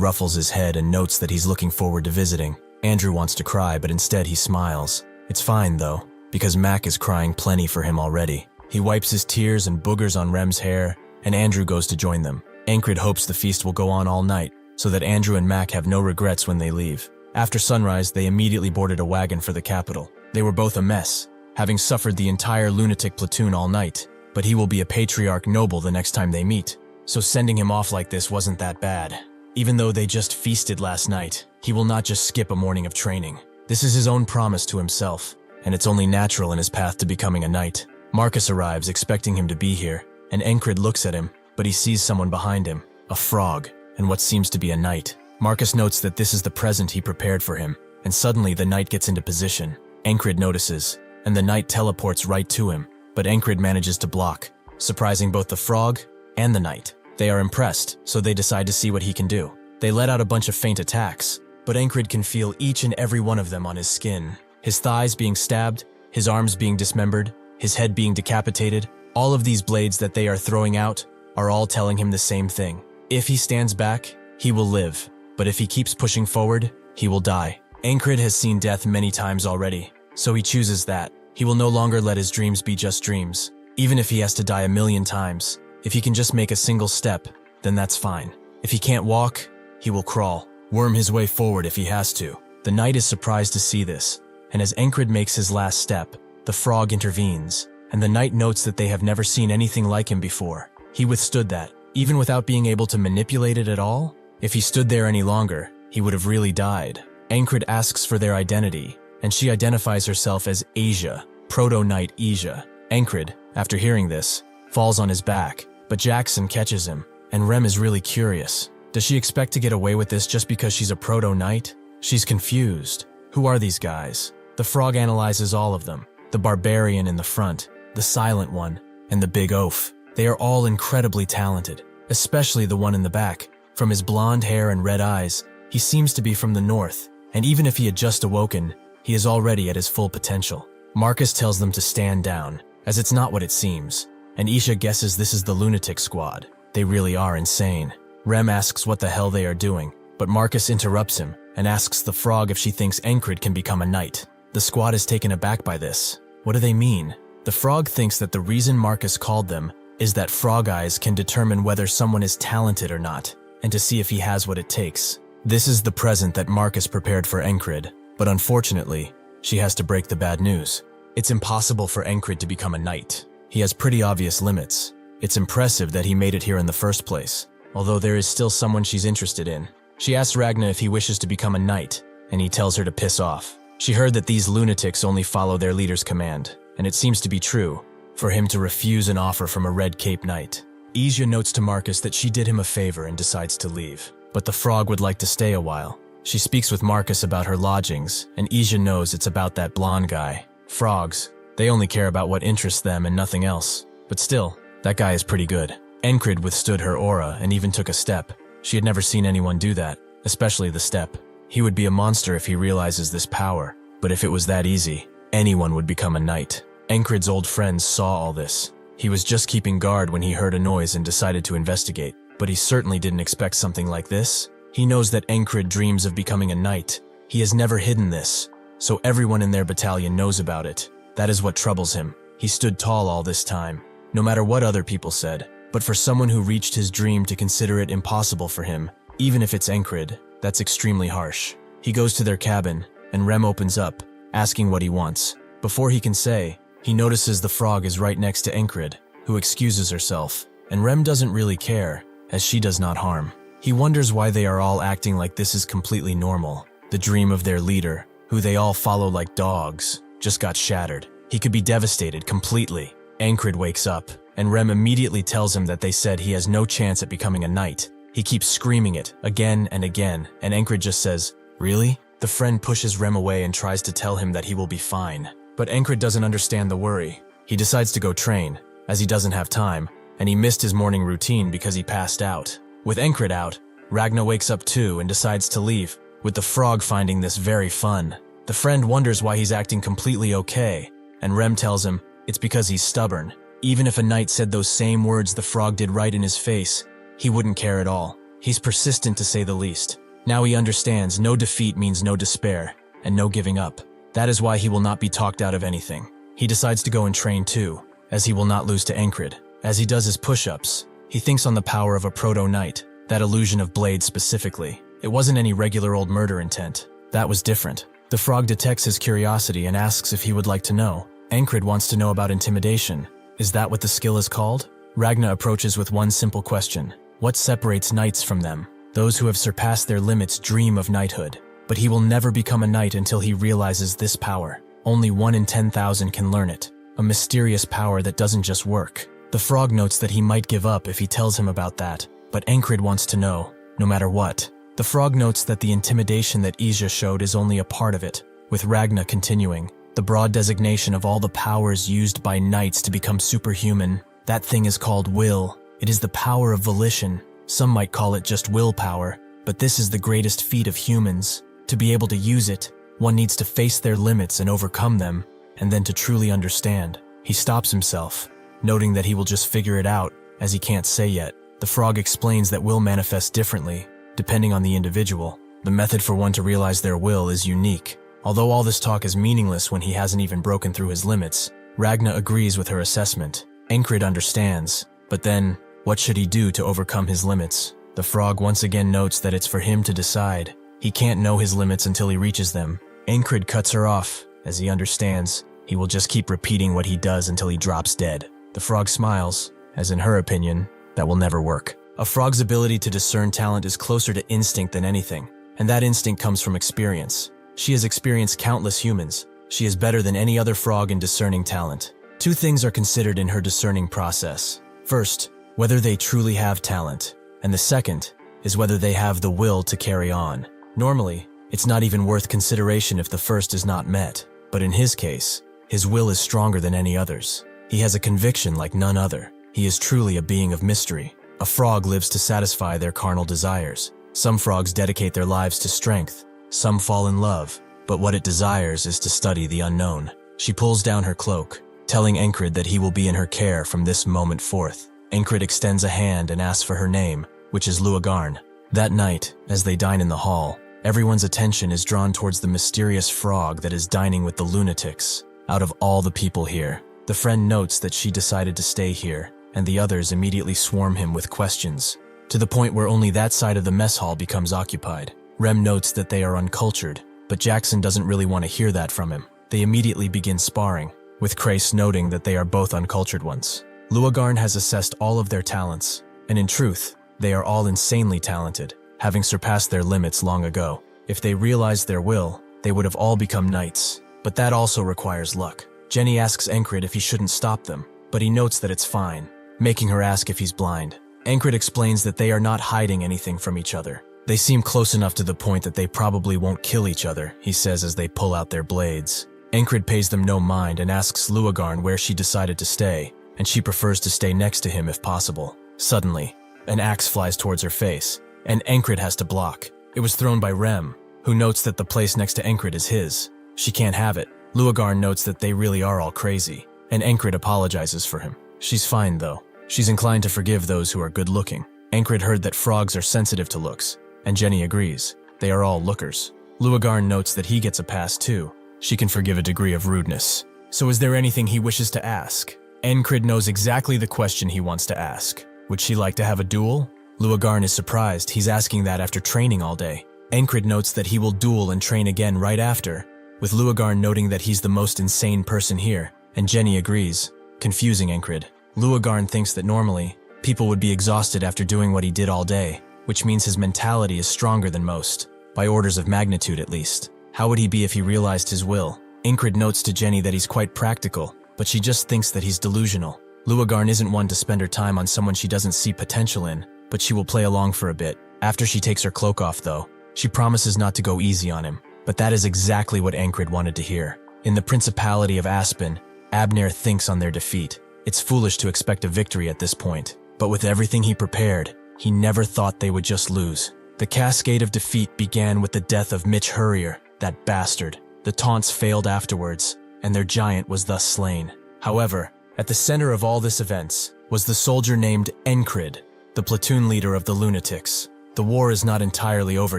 ruffles his head and notes that he's looking forward to visiting. Andrew wants to cry, but instead he smiles. It's fine though, because Mac is crying plenty for him already. He wipes his tears and boogers on Rem's hair, and Andrew goes to join them. Encrid hopes the feast will go on all night, so that Andrew and Mac have no regrets when they leave. After sunrise, they immediately boarded a wagon for the capital. They were both a mess, having suffered the entire lunatic platoon all night, but he will be a patriarch noble the next time they meet, so sending him off like this wasn't that bad. Even though they just feasted last night, he will not just skip a morning of training. This is his own promise to himself, and it's only natural in his path to becoming a knight. Marcus arrives expecting him to be here, and Encrid looks at him, but he sees someone behind him, a frog, and what seems to be a knight. Marcus notes that this is the present he prepared for him, and suddenly the knight gets into position. Encrid notices, and the knight teleports right to him, but Encrid manages to block, surprising both the frog and the knight. They are impressed, so they decide to see what he can do. They let out a bunch of feint attacks, but Encrid can feel each and every one of them on his skin. His thighs being stabbed, his arms being dismembered, his head being decapitated. All of these blades that they are throwing out are all telling him the same thing. If he stands back, he will live, but if he keeps pushing forward, he will die. Encrid has seen death many times already, so he chooses that. He will no longer let his dreams be just dreams, even if he has to die 1,000,000 times. If he can just make a single step, then that's fine. If he can't walk, he will crawl, worm his way forward if he has to. The knight is surprised to see this, and as Encrid makes his last step, the frog intervenes, and the knight notes that they have never seen anything like him before. He withstood that, even without being able to manipulate it at all. If he stood there any longer, he would have really died. Encrid asks for their identity, and she identifies herself as Asia, Proto-Knight Asia. Encrid, after hearing this, falls on his back, but Jackson catches him, and Rem is really curious. Does she expect to get away with this just because she's a Proto-Knight? She's confused. Who are these guys? The frog analyzes all of them. The barbarian in the front, the silent one, and the big oaf. They are all incredibly talented, especially the one in the back. From his blonde hair and red eyes, he seems to be from the north, and even if he had just awoken, he is already at his full potential. Marcus tells them to stand down, as it's not what it seems, and Isha guesses this is the lunatic squad. They really are insane. Rem asks what the hell they are doing, but Marcus interrupts him and asks the frog if she thinks Encrid can become a knight. The squad is taken aback by this. What do they mean? The frog thinks that the reason Marcus called them is that frog eyes can determine whether someone is talented or not, and to see if he has what it takes. This is the present that Marcus prepared for Encrid, but unfortunately, she has to break the bad news. It's impossible for Encrid to become a knight. He has pretty obvious limits. It's impressive that he made it here in the first place, although there is still someone she's interested in. She asks Ragna if he wishes to become a knight, and he tells her to piss off. She heard that these lunatics only follow their leader's command, and it seems to be true, for him to refuse an offer from a red cape knight. Ija notes to Marcus that she did him a favor and decides to leave, but the frog would like to stay a while. She speaks with Marcus about her lodgings, and Ija knows it's about that blonde guy. Frogs, they only care about what interests them and nothing else. But still, that guy is pretty good. Encrid withstood her aura and even took a step. She had never seen anyone do that, especially the step. He would be a monster if he realizes this power, but if it was that easy, anyone would become a knight. Encrid's old friends saw all this. He was just keeping guard when he heard a noise and decided to investigate, but he certainly didn't expect something like this. He knows that Encrid dreams of becoming a knight. He has never hidden this, so everyone in their battalion knows about it. That is what troubles him. He stood tall all this time, no matter what other people said, but for someone who reached his dream to consider it impossible for him, even if it's Encrid, that's extremely harsh. He goes to their cabin, and Rem opens up, asking what he wants. Before he can say, he notices the frog is right next to Encrid, who excuses herself, and Rem doesn't really care, as she does not harm. He wonders why they are all acting like this is completely normal. The dream of their leader, who they all follow like dogs, just got shattered. He could be devastated completely. Encrid wakes up, and Rem immediately tells him that they said he has no chance at becoming a knight. He keeps screaming it again and again, and Encrid just says, "Really?" The friend pushes Rem away and tries to tell him that he will be fine. But Encrid doesn't understand the worry. He decides to go train, as he doesn't have time, and he missed his morning routine because he passed out. With Encrid out, Ragna wakes up too and decides to leave, with the frog finding this very fun. The friend wonders why he's acting completely okay, and Rem tells him it's because he's stubborn. Even if a knight said those same words the frog did right in his face, he wouldn't care at all. He's persistent to say the least. Now he understands no defeat means no despair, and no giving up. That is why he will not be talked out of anything. He decides to go and train too, as he will not lose to Encrid. As he does his push-ups, he thinks on the power of a proto-knight, that illusion of blade specifically. It wasn't any regular old murder intent. That was different. The frog detects his curiosity and asks if he would like to know. Encrid wants to know about intimidation. Is that what the skill is called? Ragna approaches with one simple question. What separates knights from them? Those who have surpassed their limits dream of knighthood, but he will never become a knight until he realizes this power. Only 1 in 10,000 can learn it. A mysterious power that doesn't just work. The frog notes that he might give up if he tells him about that, but Encrid wants to know, no matter what. The frog notes that the intimidation that Ija showed is only a part of it, with Ragna continuing. The broad designation of all the powers used by knights to become superhuman. That thing is called will. It is the power of volition. Some might call it just willpower, but this is the greatest feat of humans. To be able to use it, one needs to face their limits and overcome them, and then to truly understand. He stops himself, noting that he will just figure it out, as he can't say yet. The frog explains that will manifests differently, depending on the individual. The method for one to realize their will is unique. Although all this talk is meaningless when he hasn't even broken through his limits, Ragna agrees with her assessment. Encrid understands, but then, what should he do to overcome his limits? The frog once again notes that it's for him to decide. He can't know his limits until he reaches them. Encrid cuts her off, as he understands he will just keep repeating what he does until he drops dead. The frog smiles, as in her opinion, that will never work. A frog's ability to discern talent is closer to instinct than anything, and that instinct comes from experience. She has experienced countless humans. She is better than any other frog in discerning talent. 2 things are considered in her discerning process. First, whether they truly have talent, and the second is whether they have the will to carry on. Normally, it's not even worth consideration if the first is not met, but in his case, his will is stronger than any others. He has a conviction like none other. He is truly a being of mystery. A frog lives to satisfy their carnal desires. Some frogs dedicate their lives to strength. Some fall in love, but what it desires is to study the unknown. She pulls down her cloak, telling Encrid that he will be in her care from this moment forth. Encrid extends a hand and asks for her name, which is Luagarn. That night, as they dine in the hall, everyone's attention is drawn towards the mysterious frog that is dining with the lunatics. Out of all the people here, the friend notes that she decided to stay here, and the others immediately swarm him with questions, to the point where only that side of the mess hall becomes occupied. Rem notes that they are uncultured, but Jackson doesn't really want to hear that from him. They immediately begin sparring, with Krace noting that they are both uncultured ones. Luagarn has assessed all of their talents, and in truth, they are all insanely talented, having surpassed their limits long ago. If they realized their will, they would have all become knights, but that also requires luck. Jenny asks Encrid if he shouldn't stop them, but he notes that it's fine, making her ask if he's blind. Encrid explains that they are not hiding anything from each other. They seem close enough to the point that they probably won't kill each other, he says as they pull out their blades. Encrid pays them no mind and asks Luagarn where she decided to stay, and she prefers to stay next to him if possible. Suddenly, an axe flies towards her face, and Encrid has to block. It was thrown by Rem, who notes that the place next to Encrid is his. She can't have it. Luagarn notes that they really are all crazy, and Encrid apologizes for him. She's fine though. She's inclined to forgive those who are good-looking. Encrid heard that frogs are sensitive to looks, and Jenny agrees. They are all lookers. Luagarn notes that he gets a pass too. She can forgive a degree of rudeness. So is there anything he wishes to ask? Encrid knows exactly the question he wants to ask. Would she like to have a duel? Luagarn is surprised he's asking that after training all day. Encrid notes that he will duel and train again right after, with Luagarn noting that he's the most insane person here, and Jenny agrees, confusing Encrid. Luagarn thinks that normally, people would be exhausted after doing what he did all day, which means his mentality is stronger than most, by orders of magnitude at least. How would he be if he realized his will? Encrid notes to Jenny that he's quite practical, but she just thinks that he's delusional. Luagarn isn't one to spend her time on someone she doesn't see potential in, but she will play along for a bit. After she takes her cloak off though, she promises not to go easy on him, but that is exactly what Encrid wanted to hear. In the Principality of Aspen, Abner thinks on their defeat. It's foolish to expect a victory at this point, but with everything he prepared, he never thought they would just lose. The cascade of defeat began with the death of Mitch Hurrier, that bastard. The taunts failed afterwards, and their giant was thus slain. However, at the center of all this events was the soldier named Encrid, the platoon leader of the lunatics. The war is not entirely over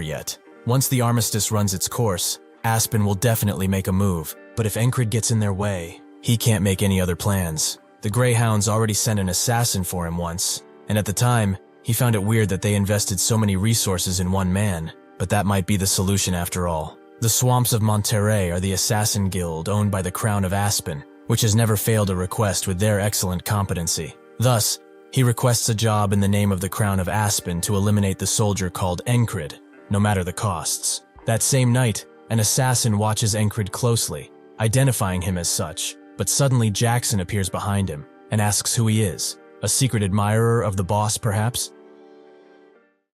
yet. Once the armistice runs its course, Aspen will definitely make a move, but if Encrid gets in their way, he can't make any other plans. The Greyhounds already sent an assassin for him once, and at the time, he found it weird that they invested so many resources in one man, but that might be the solution after all. The Swamps of Monterey are the assassin guild owned by the Crown of Aspen, which has never failed a request with their excellent competency. Thus, he requests a job in the name of the Crown of Aspen to eliminate the soldier called Encrid, no matter the costs. That same night, an assassin watches Encrid closely, identifying him as such, but suddenly Jackson appears behind him and asks who he is. A secret admirer of the boss, perhaps?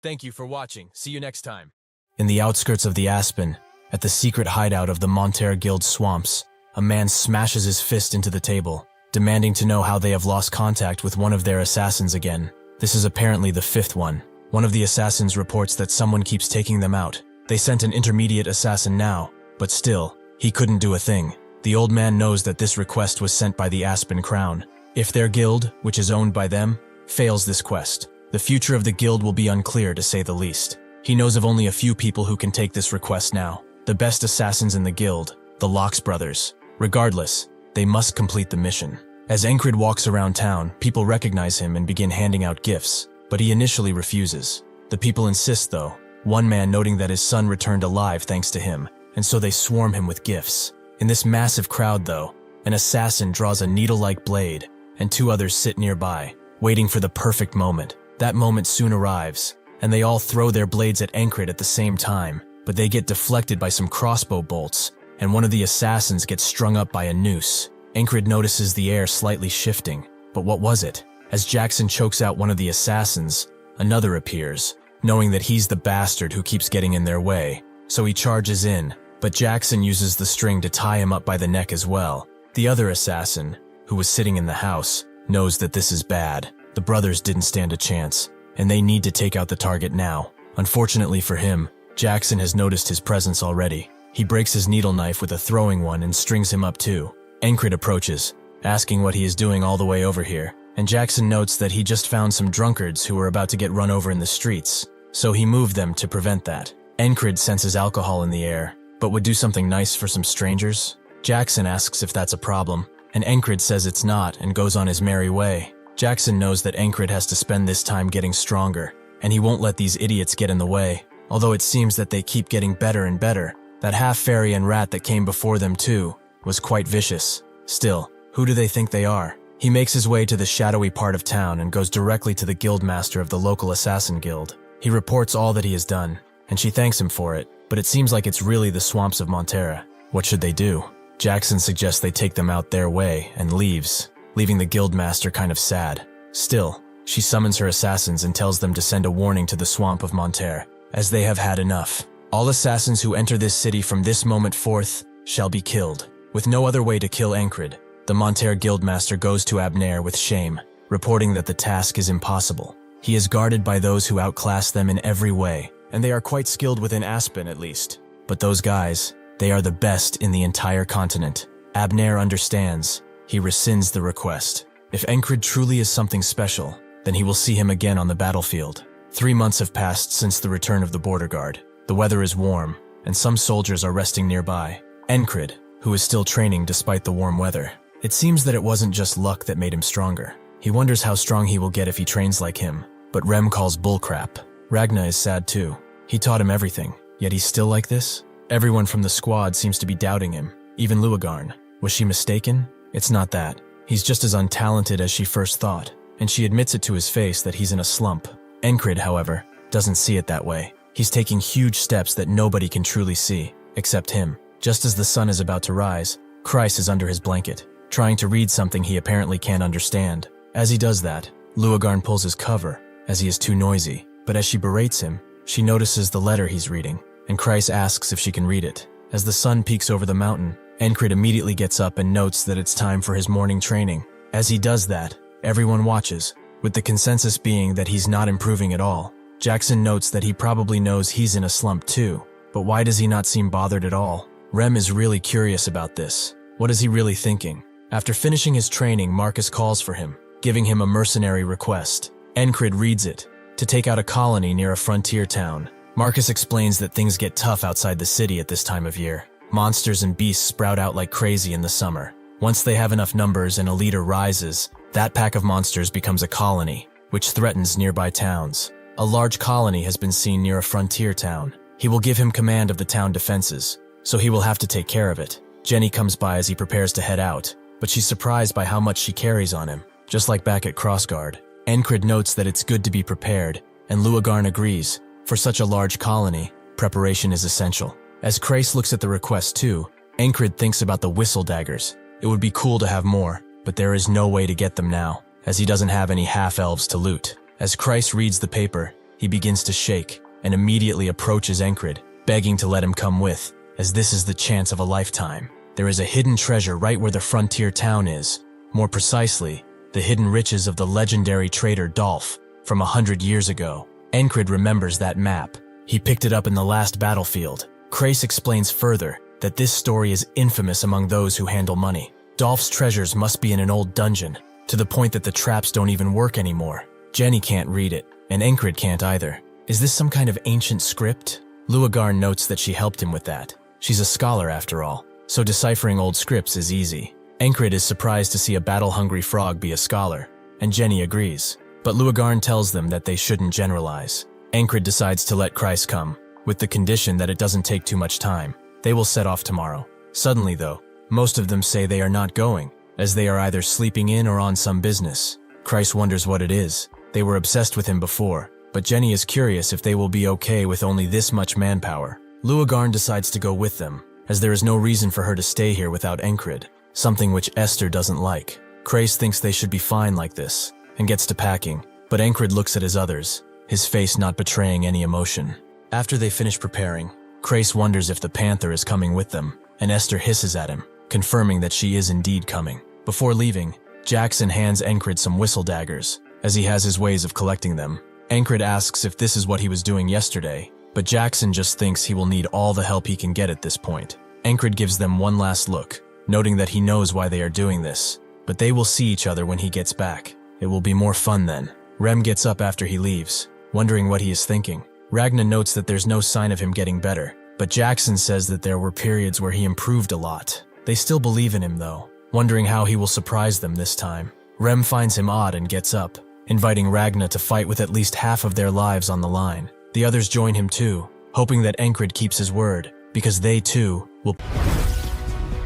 Thank you for watching. See you next time. In the outskirts of the Aspen, at the secret hideout of the Monterey Guild swamps, a man smashes his fist into the table, demanding to know how they have lost contact with one of their assassins again. This is apparently the fifth one. One of the assassins reports that someone keeps taking them out. They sent an intermediate assassin now, but still, he couldn't do a thing. The old man knows that this request was sent by the Aspen Crown. If their guild, which is owned by them, fails this quest, the future of the guild will be unclear to say the least. He knows of only a few people who can take this request now. The best assassins in the guild, the Locks brothers. Regardless, they must complete the mission. As Encrid walks around town, people recognize him and begin handing out gifts, but he initially refuses. The people insist though, one man noting that his son returned alive thanks to him, and so they swarm him with gifts. In this massive crowd though, an assassin draws a needle-like blade, and two others sit nearby, waiting for the perfect moment. That moment soon arrives, and they all throw their blades at Encrid at the same time, but they get deflected by some crossbow bolts, and one of the assassins gets strung up by a noose. Encrid notices the air slightly shifting, but what was it? As Jackson chokes out one of the assassins, another appears, knowing that he's the bastard who keeps getting in their way, so he charges in, but Jackson uses the string to tie him up by the neck as well. The other assassin, who was sitting in the house, knows that this is bad. The brothers didn't stand a chance, and they need to take out the target now. Unfortunately for him, Jackson has noticed his presence already. He breaks his needle knife with a throwing one and strings him up too. Encrid approaches, asking what he is doing all the way over here, and Jackson notes that he just found some drunkards who were about to get run over in the streets, so he moved them to prevent that. Encrid senses alcohol in the air, but would do something nice for some strangers. Jackson asks if that's a problem, and Encrid says it's not and goes on his merry way. Jackson knows that Encrid has to spend this time getting stronger, and he won't let these idiots get in the way. although it seems that they keep getting better and better. That half-fairy and rat that came before them too was quite vicious. Still, who do they think they are? He makes his way to the shadowy part of town and goes directly to the guildmaster of the local assassin guild. He reports all that he has done, and she thanks him for it, but it seems like it's really the swamps of Montera. What should they do? Jackson suggests they take them out their way and leaves, leaving the guildmaster kind of sad. Still, she summons her assassins and tells them to send a warning to the swamp of Montera, as they have had enough. All assassins who enter this city from this moment forth shall be killed. With no other way to kill Encrid, the Montera guildmaster goes to Abner with shame, reporting that the task is impossible. He is guarded by those who outclass them in every way, and they are quite skilled within Aspen at least. But those guys, they are the best in the entire continent. Abner understands. He rescinds the request. If Encrid truly is something special, then he will see him again on the battlefield. 3 months have passed since the return of the border guard. The weather is warm, and some soldiers are resting nearby. Encrid, who is still training despite the warm weather. It seems that it wasn't just luck that made him stronger. He wonders how strong he will get if he trains like him, but Rem calls bullcrap. Ragna is sad too. He taught him everything, yet he's still like this? Everyone from the squad seems to be doubting him, even Luagarn. Was she mistaken? It's not that. He's just as untalented as she first thought, and she admits it to his face that he's in a slump. Encrid, however, doesn't see it that way. He's taking huge steps that nobody can truly see, except him. Just as the sun is about to rise, Kreis is under his blanket, trying to read something he apparently can't understand. As he does that, Luagarn pulls his cover, as he is too noisy, but as she berates him, she notices the letter he's reading, and Kreis asks if she can read it. As the sun peeks over the mountain, Encrid immediately gets up and notes that it's time for his morning training. As he does that, everyone watches, with the consensus being that he's not improving at all. Jackson notes that he probably knows he's in a slump too, but why does he not seem bothered at all? Rem is really curious about this. What is he really thinking? After finishing his training, Marcus calls for him, giving him a mercenary request. Encrid reads it, to take out a colony near a frontier town. Marcus explains that things get tough outside the city at this time of year. Monsters and beasts sprout out like crazy in the summer. Once they have enough numbers and a leader rises, that pack of monsters becomes a colony, which threatens nearby towns. A large colony has been seen near a frontier town. He will give him command of the town defenses, so he will have to take care of it. Jenny comes by as he prepares to head out, but she's surprised by how much she carries on him, just like back at Crossguard. Encrid notes that it's good to be prepared, and Luagarn agrees. For such a large colony, preparation is essential. As Kreis looks at the request too, Encrid thinks about the whistle daggers. It would be cool to have more, but there is no way to get them now, as he doesn't have any half-elves to loot. As Kreis reads the paper, he begins to shake, and immediately approaches Encrid, begging to let him come with, as this is the chance of a lifetime. There is a hidden treasure right where the frontier town is. More precisely, the hidden riches of the legendary trader Dolph from 100 years ago. Encrid remembers that map. He picked it up in the last battlefield. Kreis explains further that this story is infamous among those who handle money. Dolph's treasures must be in an old dungeon, to the point that the traps don't even work anymore. Jenny can't read it, and Encrid can't either. Is this some kind of ancient script? Luagarn notes that she helped him with that. She's a scholar after all, so deciphering old scripts is easy. Encrid is surprised to see a battle-hungry frog be a scholar, and Jenny agrees. But Luagarn tells them that they shouldn't generalize. Encrid decides to let Kreis come, with the condition that it doesn't take too much time. They will set off tomorrow. Suddenly though, most of them say they are not going, as they are either sleeping in or on some business. Kreis wonders what it is. They were obsessed with him before, but Jenny is curious if they will be okay with only this much manpower. Luagarn decides to go with them, as there is no reason for her to stay here without Encrid, something which Esther doesn't like. Kreis thinks they should be fine like this, and gets to packing, but Encrid looks at his others, his face not betraying any emotion. After they finish preparing, Kreis wonders if the panther is coming with them, and Esther hisses at him, confirming that she is indeed coming. Before leaving, Jackson hands Encrid some whistle daggers, as he has his ways of collecting them. Encrid asks if this is what he was doing yesterday, but Jackson just thinks he will need all the help he can get at this point. Encrid gives them one last look, noting that he knows why they are doing this, but they will see each other when he gets back. It will be more fun then. Rem gets up after he leaves, wondering what he is thinking. Ragna notes that there's no sign of him getting better, but Jackson says that there were periods where he improved a lot. They still believe in him though, wondering how he will surprise them this time. Rem finds him odd and gets up, inviting Ragna to fight with at least half of their lives on the line. The others join him too, hoping that Encrid keeps his word, because they too will.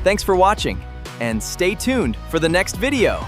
Thanks for watching, and stay tuned for the next video.